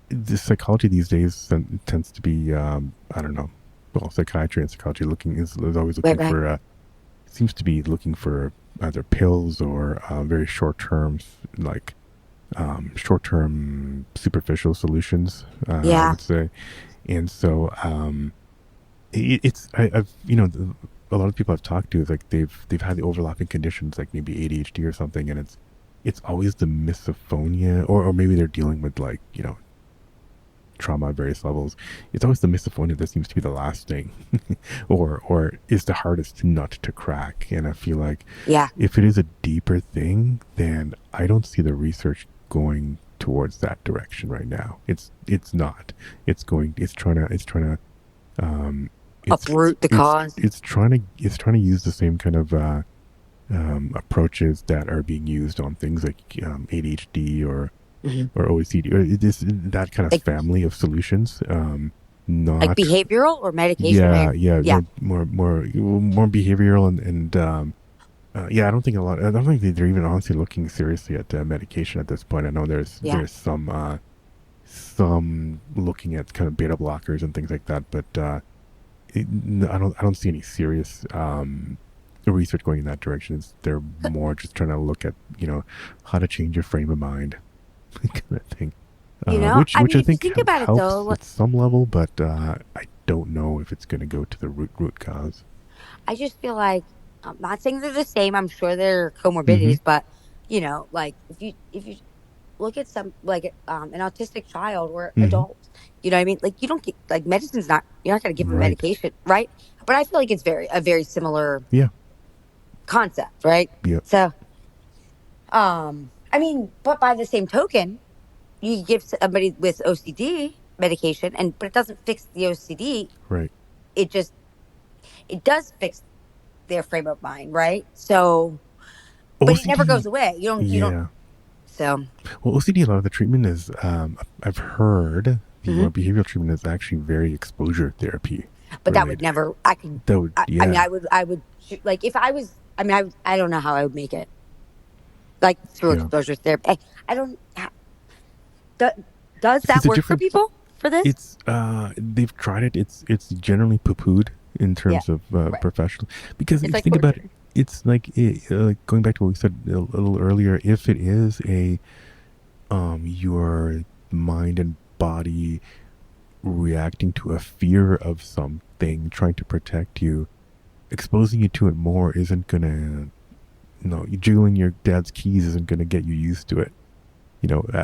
the psychology these days tends to be I don't know. Well, psychiatry and psychology is always Right, looking right. for seems to be looking for either pills or very short term, like short term superficial solutions. I Yeah. would say, and so I've a lot of people I've talked to, like they've had the overlapping conditions like maybe ADHD or something, and it's always the misophonia, or maybe they're dealing with like trauma at various levels. It's always the misophonia that seems to be the last thing, or is the hardest nut to crack. And I feel like Yeah. if it is a deeper thing, then I don't see the research going towards that direction right now. It's not. It's trying to Uproot the cause. it's trying to use the same kind of approaches that are being used on things like ADHD or OECD, or that kind of Like, family of solutions. like Not behavioral or medication? Yeah, yeah, Yeah. more behavioral and yeah. I don't think they're even honestly looking seriously at medication at this point. I know there's Yeah. some looking at kind of beta blockers and things like that, but I don't see any serious research going in that direction. They're more just trying to look at how to change your frame of mind, kind of thing. Which I mean, I if you think think about it, helps though, at some level, but I don't know if it's going to go to the root cause. I just feel like I'm not saying they're the same. I'm sure there are Mm-hmm. comorbidities, but like if you look at some like an autistic child or Mm-hmm. adult, you know what I mean? Like you don't get like medicine's not you're not going to give them Right. medication, right? But I feel like it's a very similar Yeah. concept, right? Yeah. So, I mean, but by the same token, you give somebody with OCD medication, but it doesn't fix the OCD. Right. It just it does fix their frame of mind, right? So, but it never OCD. goes away. You don't. Yeah. So, Well, OCD, a lot of the treatment is, I've heard the mhm. behavioral treatment is actually very exposure therapy But that would related. never. I could. That would, I mean, yeah. I would like if I was. I mean, I don't know how I would make it like through Yeah. exposure therapy. I don't. Do, does It's that a work for different, people for this? it's, they've tried it. It's generally poo-pooed in Yeah, terms of right. professional, because if It's you like think about it, torture. it's like, going back to what we said a little earlier, if it is your mind and body reacting to a fear of something, trying to protect you, exposing you to it more isn't gonna, jiggling your dad's keys isn't gonna get you used to it.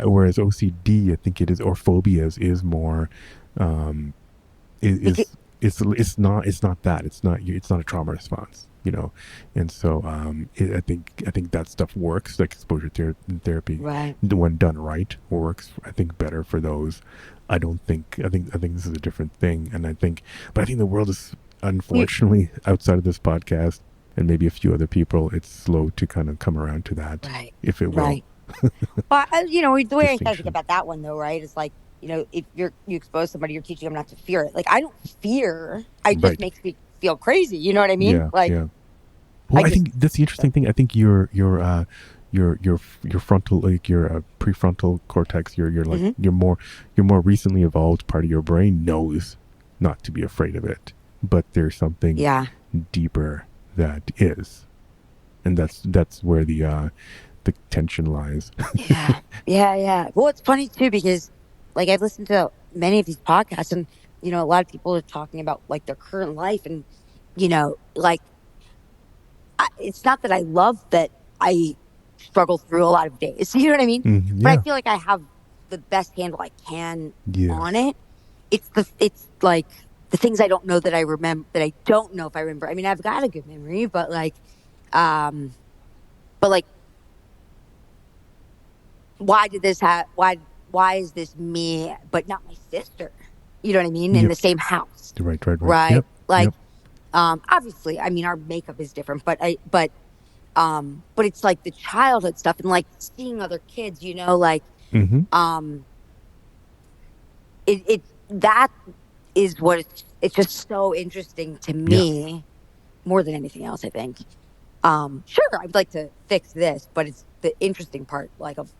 Whereas OCD, I think it is, or phobias is more, Because, it's not that, it's not a trauma response. And so I think that stuff works, like exposure therapy, right. when done right, works, I think, better for those. I think this is a different thing, and I think the world is, unfortunately, outside of this podcast and maybe a few other people, it's slow to kind of come around to that, Right. if it will. Right. Well, the way I kind of think Distinction. about that one, though, right, is like, if you expose somebody, you're teaching them not to fear it. Like, I don't fear. It just Right. makes me feel crazy. You know what I mean? Yeah. Like, Yeah. Well, I just, think that's the interesting thing. I think your frontal, like your prefrontal cortex, your like mhm. your more recently evolved part of your brain knows not to be afraid of it, but there's something Yeah. deeper that is, and that's where the tension lies. Yeah. Yeah. Yeah. Well, it's funny, too, because, like, I've listened to many of these podcasts, and, a lot of people are talking about, like, their current life. And, like, it's not that I love that I struggle through a lot of days. You know what I mean? But I Yeah. feel like I have the best handle I can on Yes. it. It's like the things I don't know that I remember, that I don't know if I remember. I mean, I've got a good memory, but um, like, why did this why is this me, but not my sister? You know what I mean? In Yep. the same house, Right. right? Yep. Like, Yep. obviously, I mean, our makeup is different, but it's like the childhood stuff and like seeing other kids, like, Mm-hmm. um, that is what it's just so interesting to Yeah. me more than anything else, I think. Sure, I'd like to fix this, but it's the interesting part, like, of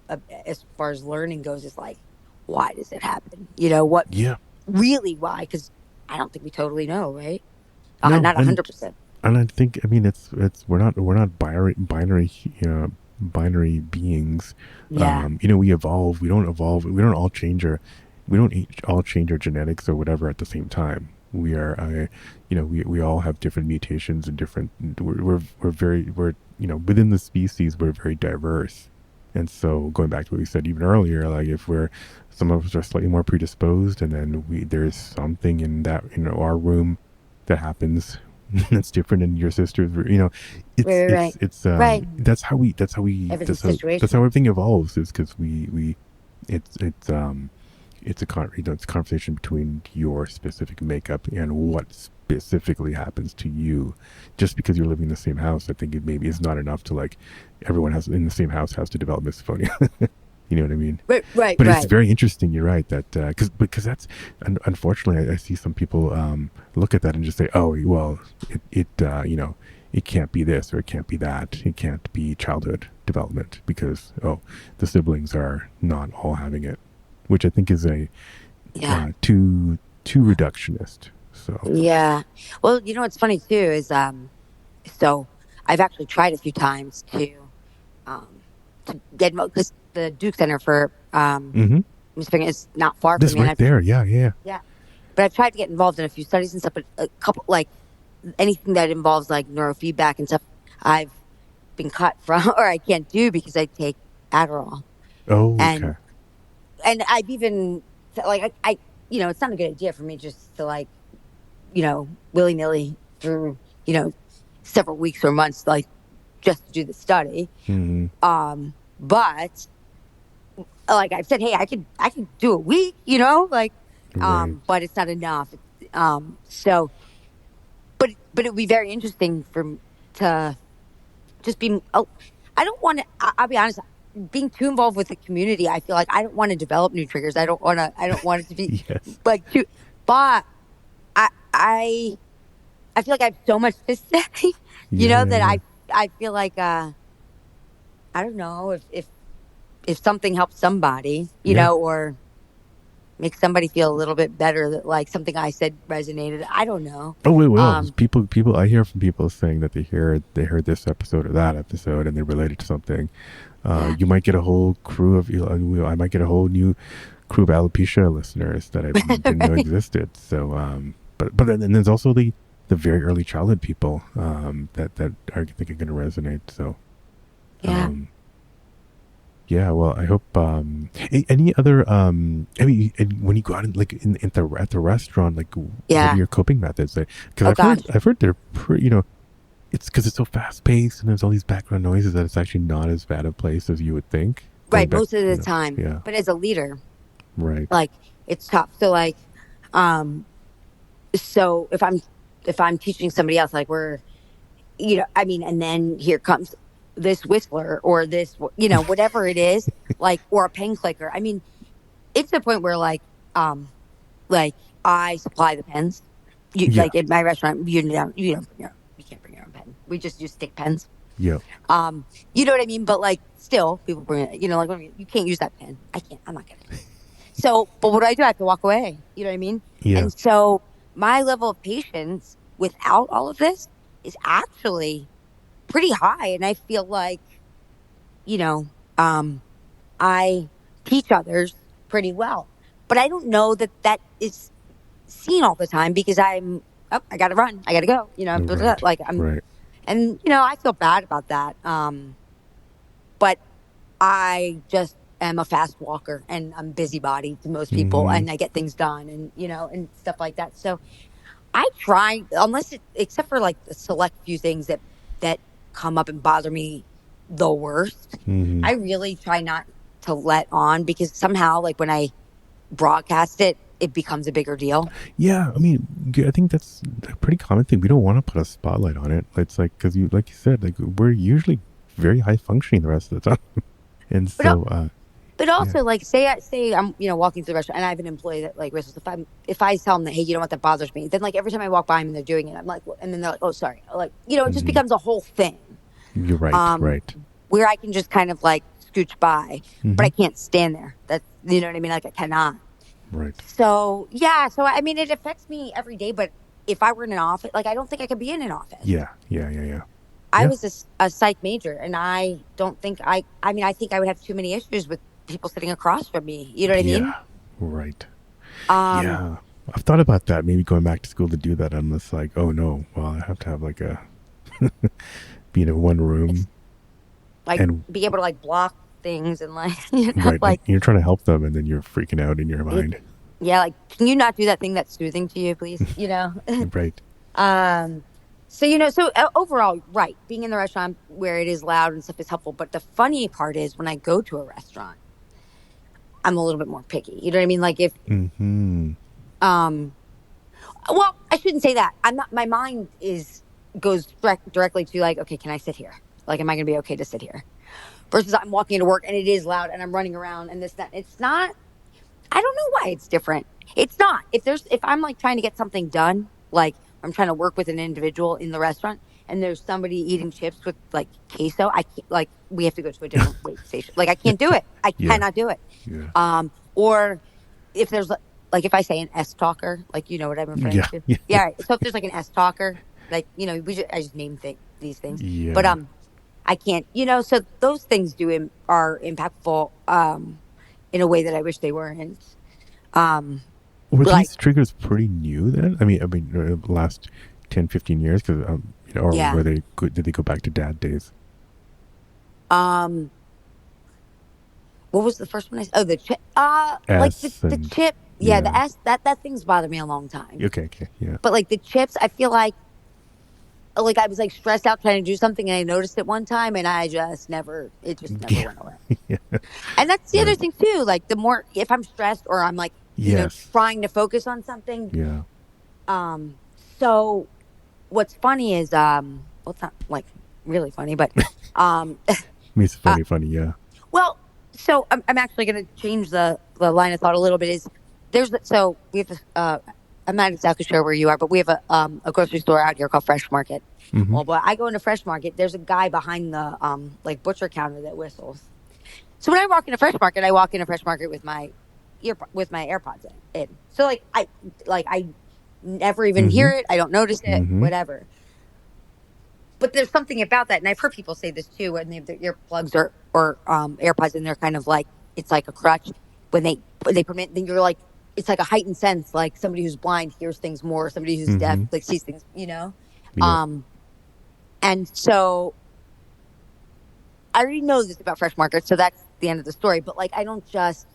as far as learning goes, is like, why does it happen? What Yeah. really why? Because I don't think we totally know, right? No, Not and 100%. I think, I mean, it's we're not binary beings. Yeah. We evolve. We don't evolve. We don't all change our genetics or whatever at the same time. We are, we all have different mutations and different. We're within the species, we're very diverse. And so, going back to what we said even earlier, like, if some of us are slightly more predisposed, and then there's something in our room that happens that's different in your sister's. Right. It's Right. that's how Everything's situational. everything evolves, is because we It's it's it's a conversation between your specific makeup and what specifically happens to you. Just because you're living in the same house, I think it maybe is not enough to like everyone has in the same house has to develop misophonia. You know what I mean? Right, right, But it's right. very interesting. You're right that because that's unfortunately I see some people look at that and just say, oh well, you know, it can't be this or it can't be that. It can't be childhood development because oh the siblings are not all having it, which I think is a Yeah. too reductionist. So Yeah. Well, you know what's funny too is so I've actually tried a few times um to get because the Duke Center for mm-hmm. Misophonia is not far from This me, and right I've there, yeah, yeah. yeah, but I've tried to get involved in a few studies and stuff, but a couple like anything that involves like neurofeedback and stuff, I've been cut from or I can't do because I take Adderall. Oh, And okay, I've even like I you know, it's not a good idea for me just to like, you know, willy nilly through, you know, several weeks or months like just to do the study. mm-hmm. But like I've said, hey, I could do a week, you know, like Right, but it's not enough. So but it would be very interesting to just be oh, I don't want to I'll be honest, being too involved with the community, I feel like I don't want to develop new triggers. I don't want it to be yes, like too but I I I feel like I have so much to say, you yeah, know, yeah, that yeah. I feel like I don't know if something helps somebody, you Yeah. know, or make somebody feel a little bit better that like something I said resonated. I don't know. Oh, it will. Um People. I hear from people saying that they heard this episode or that episode, and they related to something. yeah. You might get a whole crew of you. I might get a whole new crew of alopecia listeners that I didn't know Right. existed. So, but then there's also the very early childhood people that are I think are going to resonate. So, Yeah. um, yeah. Well, I hope. Any other? I mean, when you go out and like at the restaurant, like, what are Yeah. your coping methods? Because Oh gosh. I've heard they're pretty. You know, it's because it's so fast paced and there's all these background noises that it's actually not as bad a place as you would think. Going Right, back, most of you the know, time. yeah, But as a leader, right, like it's tough. So like um so if I'm teaching somebody else like we're you know, I mean and then here comes this whistler or this you know, whatever it is, like or a pen clicker. I mean, it's the point where um like I supply the pens. You yeah, like at my restaurant, you don't bring your you can't bring your own pen. We just use stick pens. yeah, Um, you know what I mean? But like still people bring it, you know, like you can't use that pen. I can't, I'm not gonna. So, but what do? I have to walk away. You know what I mean? yeah, And so my level of patience without all of this is actually pretty high. And I feel like, you know, um, I teach others pretty well, but I don't know that that is seen all the time because oh, I got to run. I got to go, you know, blah, blah, blah. right, Like right, and, you know, I feel bad about that. But I just am a fast walker and I'm busybody to most people mm-hmm. and I get things done and you know and stuff like that. So I try unless it except for like the select few things that come up and bother me the worst. Mm-hmm. I really try not to let on because somehow like when I broadcast it, it becomes a bigger deal. Yeah. I mean, I think that's a pretty common thing. We don't want to put a spotlight on it. It's like because you, like you said, like we're usually very high functioning the rest of the time, and But so But yeah, also, like, say I'm, you know, walking through the restaurant and I have an employee that like whistles. If I tell them that, hey, you know what, that bothers me, then like every time I walk by them and they're doing it, I'm like, and then they're like, oh, sorry, like, you know, it just mm-hmm. becomes a whole thing. You're right, Um, right, where I can just kind of like scooch by, but mm-hmm. I can't stand there. That's you know what I mean. Like I cannot. Right. So yeah, so I mean, it affects me every day. But if I were in an office, like I don't think I could be in an office. Yeah, yeah, yeah, yeah, I yeah, was a psych major, and I don't think I mean, I think I would have too many issues with people sitting across from me. You know what I mean? yeah. Right. Um, Yeah, I've thought about that. Maybe going back to school to do that. Unless like, oh no, well, I have to have like a be in one it's room like and be able to like block things and like you know right, like you're trying to help them, and then you're freaking out in your it, mind. yeah, like can you not do that thing that's soothing to you, please? You know. Right. um, so you know, so overall, right, being in the restaurant where it is loud and stuff is helpful. But the funny part is when I go to a restaurant, I'm a little bit more picky. You know what I mean? Like if Mm-hmm. um well, I shouldn't say that. I'm not. My mind goes directly to like, okay, can I sit here? Like, am I going to be okay to sit here? Versus I'm walking into work and it is loud and I'm running around and this that. It's not. I don't know why it's different. It's not. If I'm like trying to get something done, like I'm trying to work with an individual in the restaurant and there's somebody eating chips with like queso, I can't, like we have to go to a different wait station. Like I can't do it. I Yeah. cannot do it. Yeah. Or if there's like if I say an S talker, like you know what I'm referring Yeah. to. Yeah. Yeah. Right. So if there's like an S talker, like I just name these things, but Yeah. I can't. So those things are impactful in a way that I wish they weren't. Um, Were like these triggers pretty new then? I mean, the last 10, 15 years, because or yeah. were they did they go back to dad days? Um, what was the first one? The chip. Like S the and chip. Yeah, the yeah. S. That thing's bothered me a long time. Okay. Okay. Yeah. But like the chips, I feel like I was like stressed out trying to do something and I noticed it one time and it just never Yeah. went away. Yeah. And that's the other Right. thing too. Like the more, if I'm stressed or I'm like, Yes. trying to focus on something. Yeah. Um, so what's funny is, well, it's not like really funny, but, um, uh, Funny. Yeah. well, so I'm actually going to change the line of thought a little bit is so we have, I'm not exactly sure where you are, but we have a grocery store out here called Fresh Market. Mm-hmm. Well, but I go into Fresh Market. There's a guy behind the like butcher counter that whistles. So when I walk into Fresh Market, I walk into Fresh Market with my with my AirPods in. So I never even Mm-hmm. hear it. I don't notice it. Mm-hmm. Whatever. But there's something about that, and I've heard people say this too when they have their earplugs or AirPods, and they're kind of like it's like a crutch when they permit. Then you're like it's like a heightened sense, like somebody who's blind hears things more, somebody who's deaf Mm-hmm. like sees things, you know. Yep. Um, and so I already know this about Fresh Market, so that's the end of the story. But like, I don't just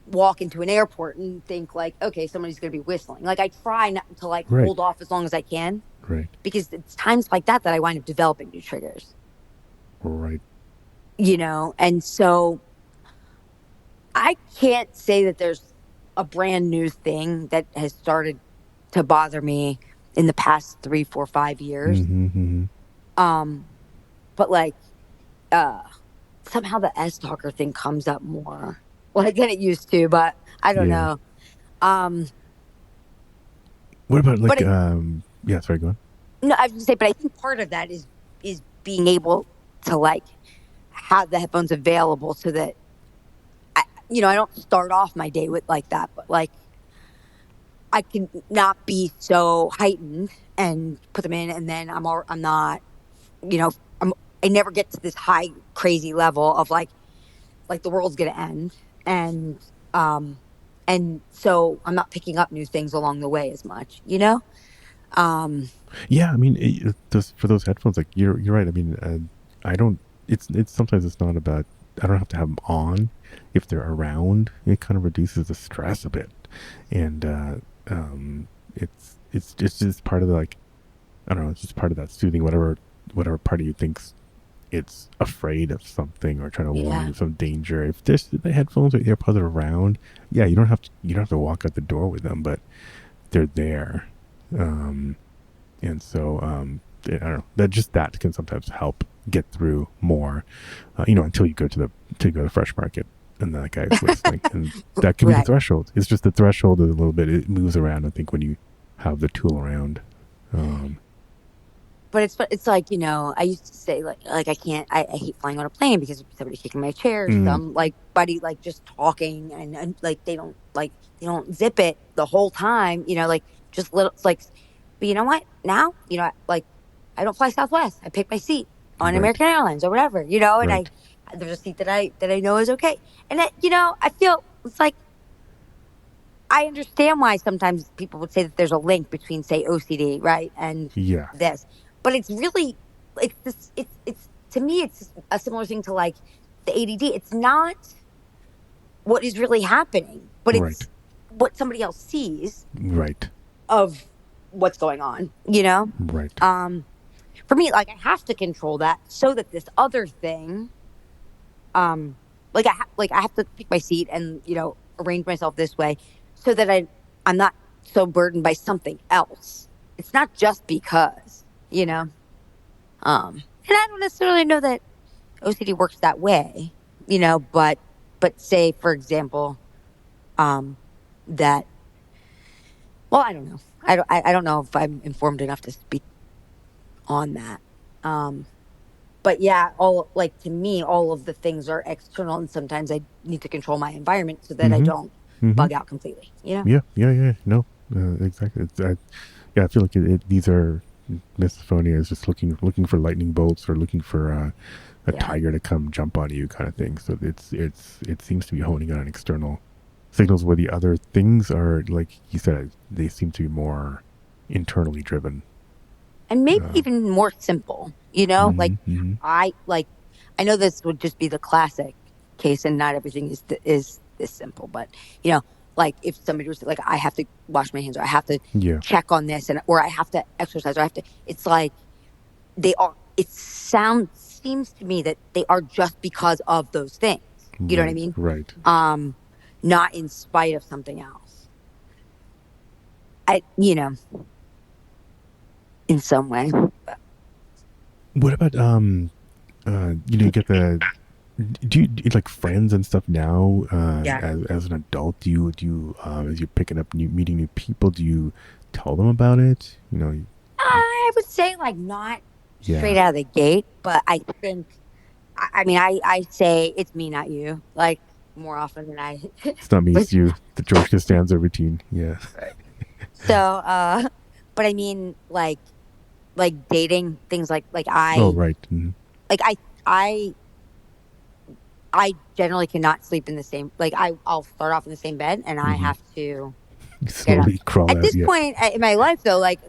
walk into an airport and think like, okay, somebody's going to be whistling. Like, I try not to like Right. hold off as long as I can Right. because it's times like that I wind up developing new triggers. Right. And so I can't say that there's a brand new thing that has started to bother me in the past 3, 4, 5 years. Mm-hmm. Mm-hmm. Um, but like, uh, somehow the S talker thing comes up more like than it used to, but I don't Yeah. know. Um, What about but like yeah, sorry, go on. no, I was gonna say, but I think part of that is being able to like have the headphones available so that I don't start off my day with like that, but like I can not be so heightened and put them in, and then I'm not, you know, I never get to this high crazy level of like the world's gonna end, and um, and so I'm not picking up new things along the way as much. Um, Yeah, I mean, for those headphones, like you're right. I mean, I don't. It's sometimes it's not about. I don't have to have them on. If they're around, it kind of reduces the stress a bit, and it's just part of the like. I don't know. It's just part of that soothing whatever part of you thinks it's afraid of something or trying to warn you yeah, of some danger. If there's the headphones or earpods are around, yeah, you don't have to walk out the door with them, but they're there. Um, and so I don't know that can sometimes help get through more, until you go to Fresh Market and that guy's whistling, and that can be the right. threshold. It's just the threshold is a little bit. It moves around. I think when you have the tool around. Um, But it's like I used to say like I can't I hate flying on a plane because somebody kicking my chair, mm, some like buddy like just talking and like they don't zip it the whole time, like just little it's like. But you know what? Now like I don't fly Southwest. I pick my seat on right, American Airlines or whatever, and right, there's a seat that I know is okay, and I feel it's like I understand why sometimes people would say that there's a link between, say, OCD, right, and yeah, this, but it's really it's this it's to me it's a similar thing to like the ADD. It's not what is really happening, but right, it's what somebody else sees right, of what's going on. You know, right. um, for me, like I have to control that so that this other thing, um, like I have to pick my seat and arrange myself this way so that I'm not so burdened by something else. It's not just because and I don't necessarily know that OCD works that way, but say for example, um, that well, I don't know. I don't know if I'm informed enough to speak on that. Um, but yeah, all like to me, all of the things are external, and sometimes I need to control my environment so that I Mm-hmm. don't Mm-hmm. bug out completely. Yeah. Yeah. Yeah. No. Exactly. Yeah. I feel like these are misophonia is just looking for lightning bolts or looking for a Yeah. tiger to come jump on you kind of thing. So it seems to be honing on external signals where the other things are, like you said, they seem to be more internally driven. And maybe Uh, even more simple, like mm-hmm. I I know this would just be the classic case and not everything is this simple, but you know like if somebody was like I have to wash my hands or I have to Yeah. check on this and or I have to exercise or I have to it's like they are it sounds seems to me that they are just because of those things, you know what I Right. mean, Right. um not in spite of something else, I in some way. What about you get the do you like friends and stuff now Yeah, as an adult? Do you as you're picking up meeting new people, do you tell them about it? I would say like not straight Yeah. out of the gate, but I think I mean I say it's me, not you, like more often than I It's not me, but it's you. The George Costanza routine. Yeah. right. So but I mean like dating things like Oh, I right. Mm-hmm. like I I generally cannot sleep in the same like I'll start off in the same bed and I Mm-hmm. have to get up. Slowly crawl At out. this Yeah. point in my life though, like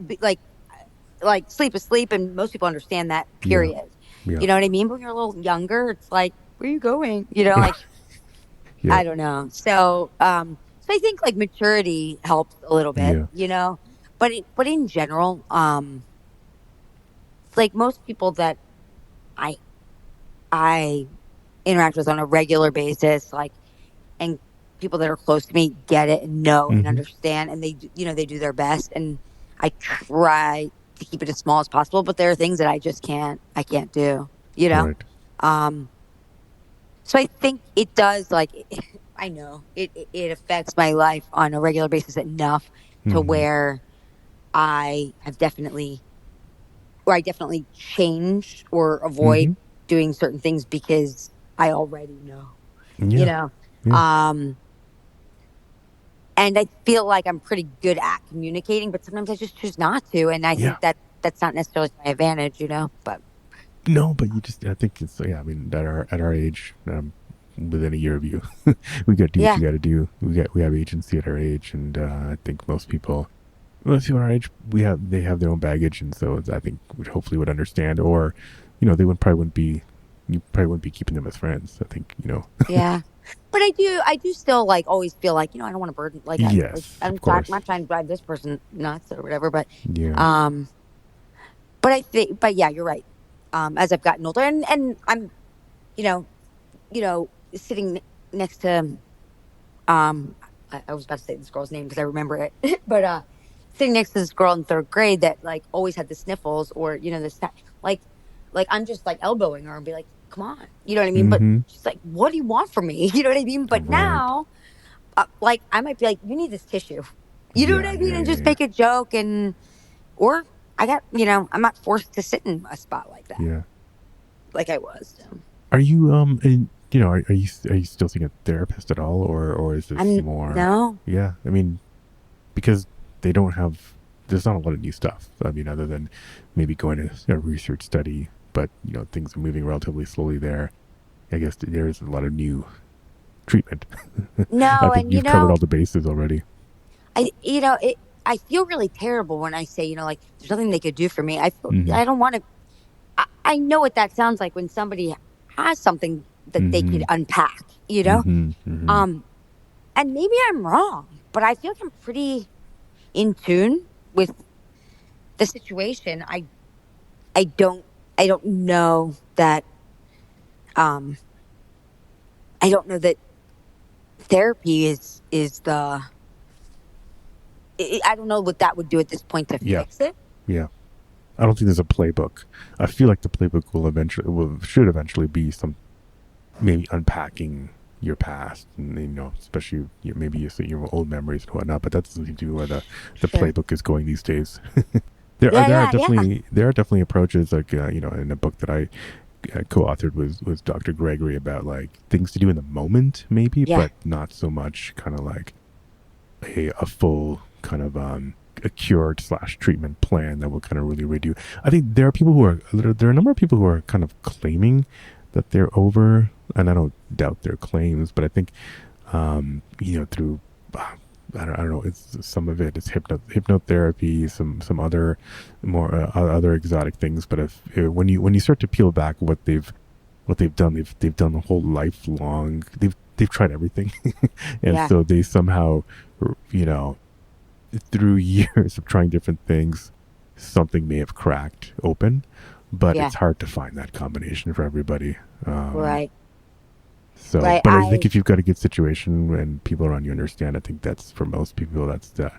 sleep is sleep and most people understand that Yeah. period. Yeah. You know what I mean? But when you're a little younger, it's like, where are you going? Like Yeah. I don't know. So I think like maturity helps a little bit, Yeah. but in general, like most people that I I interact with on a regular basis, like and people that are close to me get it and know and Mm-hmm. understand and they do their best and I try to keep it as small as possible, but there are things that I can't do, you know? Right. Um so I think it does like I know it affects my life on a regular basis enough to Mm-hmm. where I definitely change or avoid Mm-hmm. doing certain things because I already know, you Yeah. know. Yeah. Um and I feel like I'm pretty good at communicating, but sometimes I just choose not to, and I Yeah. think that that's not necessarily to my advantage, But No, but I think it's, yeah, I mean, at our age, within a year of you, we got to do what yeah, you got to do. We have agency at our age, and I think most people our age, they have their own baggage, and so I think would hopefully would understand, or, they probably wouldn't be, you probably wouldn't be keeping them as friends. I think, yeah. But I do still like always feel like I don't want to burden yes, of I'm course, not trying to drive this person nuts or whatever, yeah, um, but yeah, you're right. As I've gotten older, and I'm you know sitting next to I was about to say this girl's name because I remember it, but sitting next to this girl in third grade that like always had the sniffles or this that like I'm just like elbowing her and be like, come on, you know what I mean? But mm-hmm, she's like, what do you want from me? You know what I mean? But right, now, like I might be like, you need this tissue, you know what yeah, I mean? yeah, And yeah, just yeah, make a joke or I got I'm not forced to sit in a spot like that yeah. like I was. So. Are you are you still seeing a therapist at all, or is this I'm more? no, Yeah, I mean, because they don't have, there's not a lot of new stuff. I mean, other than maybe going to a research study, but things are moving relatively slowly there. I guess there is a lot of new treatment. I no, think and you've covered all the bases already. I feel really terrible when I say, like, there's nothing they could do for me. Mm-hmm. I don't want to, I know what that sounds like when somebody has something that they could Mm-hmm. unpack, Mm-hmm. Mm-hmm. Um, and maybe I'm wrong, but I feel like I'm pretty in tune with the situation. I don't know that, um, I don't know that therapy is the. I don't know what that would do at this point to Yeah. fix it. Yeah. I don't think there's a playbook. I feel like the playbook should eventually be some maybe unpacking your past, and especially maybe your old memories and whatnot. But that doesn't seem to be where the Sure. playbook is going these days. Yeah, There are yeah, yeah, definitely approaches like in a book that I co-authored was Dr. Gregory about like things to do in the moment maybe, yeah, but not so much kind of like a full kind of a cured / treatment plan that will kind of really redo. I think there are a number of people who are kind of claiming that they're over, and I don't doubt their claims, but I think through I don't know. It's some of it is hypnotherapy, some other more other exotic things. But when you start to peel back what they've done, they've done a whole lifelong. They've tried everything, and yeah, so they somehow, you know, through years of trying different things, something may have cracked open, but yeah. it's hard to find that combination for everybody. Right, So, right. but I think if you've got a good situation and people around you understand, I think that's for most people, that's the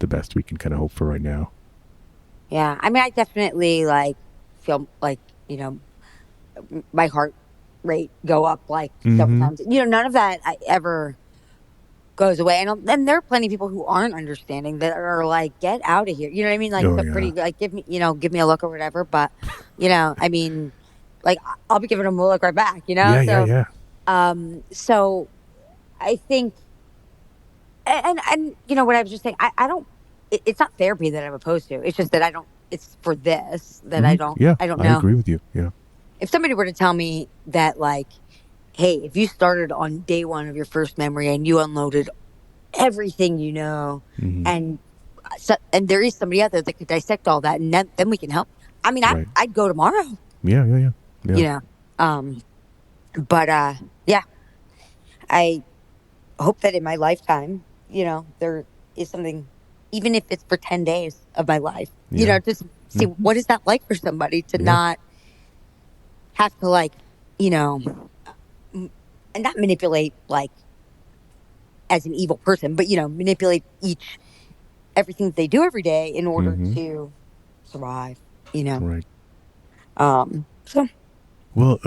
best we can kind of hope for right now. Yeah. I mean, I definitely like feel like my heart rate go up like several Mm-hmm. times. None of that I ever goes away. And there are plenty of people who aren't understanding that are like, get out of here. You know what I mean? Like, Oh so yeah. pretty, like, give me a look or whatever. But, I mean, like, I'll be giving them a look right back, Yeah, yeah, So, yeah. so I think, and, what I was just saying, I don't, it's not therapy that I'm opposed to. It's just that it's for this that Mm-hmm. Yeah, I don't I know. agree with you. Yeah. If somebody were to tell me that, like, hey, if you started on day one of your first memory and you unloaded everything Mm-hmm. and and there is somebody out there that could dissect all that, and then we can help. I mean, Right. I'd go tomorrow, Yeah, yeah, yeah. Yeah. you know. But yeah, I hope that in my lifetime, there is something, even if it's for 10 days of my life, Yeah. just see Mm-hmm. what is that like for somebody to Yeah. not have to like, you know, and not manipulate like as an evil person, but manipulate everything that they do every day in order Mm-hmm. to survive. You know, Right. so Well,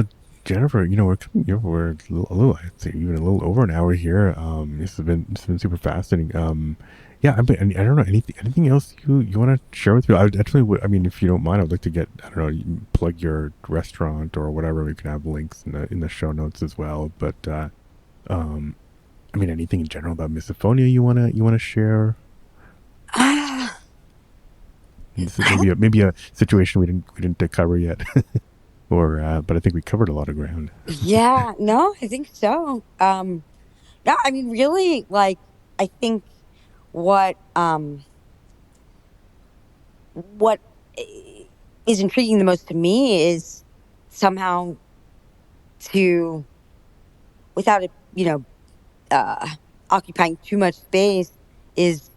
Jennifer, we're coming. We're I'd say even a little over an hour here. It's been super fascinating. Yeah, I don't know anything else you want to share with me. I actually would. I mean, if you don't mind, I'd like to get I don't know, you can plug your restaurant or whatever. We can have links in the show notes as well. But um, I mean, anything in general about misophonia you wanna share? ah, This is maybe a situation we didn't cover yet, or but I think we covered a lot of ground. yeah, no, I think so. No, I mean, really, like, I think what what is intriguing the most to me is somehow to without it, uh, occupying too much space is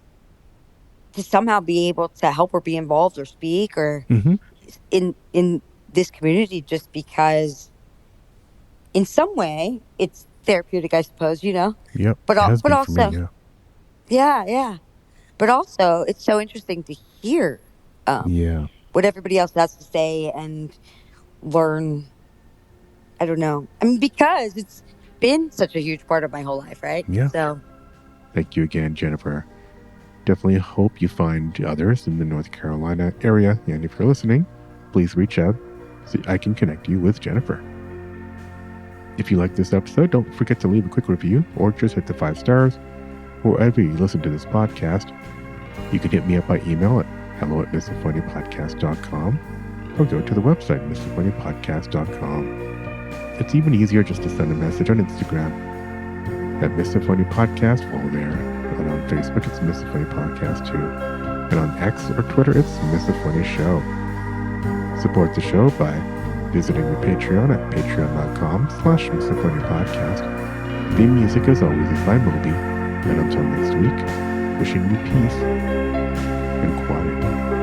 to somehow be able to help or be involved or speak or Mm-hmm. in this community just because in some way it's therapeutic, I suppose, Yep, it has but been for me. also Yeah. yeah, yeah, but also it's so interesting to hear Yeah. what everybody else has to say and learn. I don't know, I mean, because it's been such a huge part of my whole life, right? Yeah. So Thank you again, Jennifer. Definitely hope you find others in the North Carolina area. And if you're listening, please reach out so I can connect you with Jennifer. If you like this episode, don't forget to leave a quick review or just hit the 5 stars wherever you listen to this podcast. You can hit me up by email at hello@misophoniapodcast.com or go to the website, misophoniapodcast.com. It's even easier just to send a message on Instagram at Misophonia Podcast. Follow there. And on Facebook, it's Misophonia Podcast too. And on X or Twitter, it's Misophonia Show. Support the show by visiting the Patreon at patreon.com/Misophonia Podcast. Theme music, as always, is by Moby. And until next week, wishing you peace and quiet.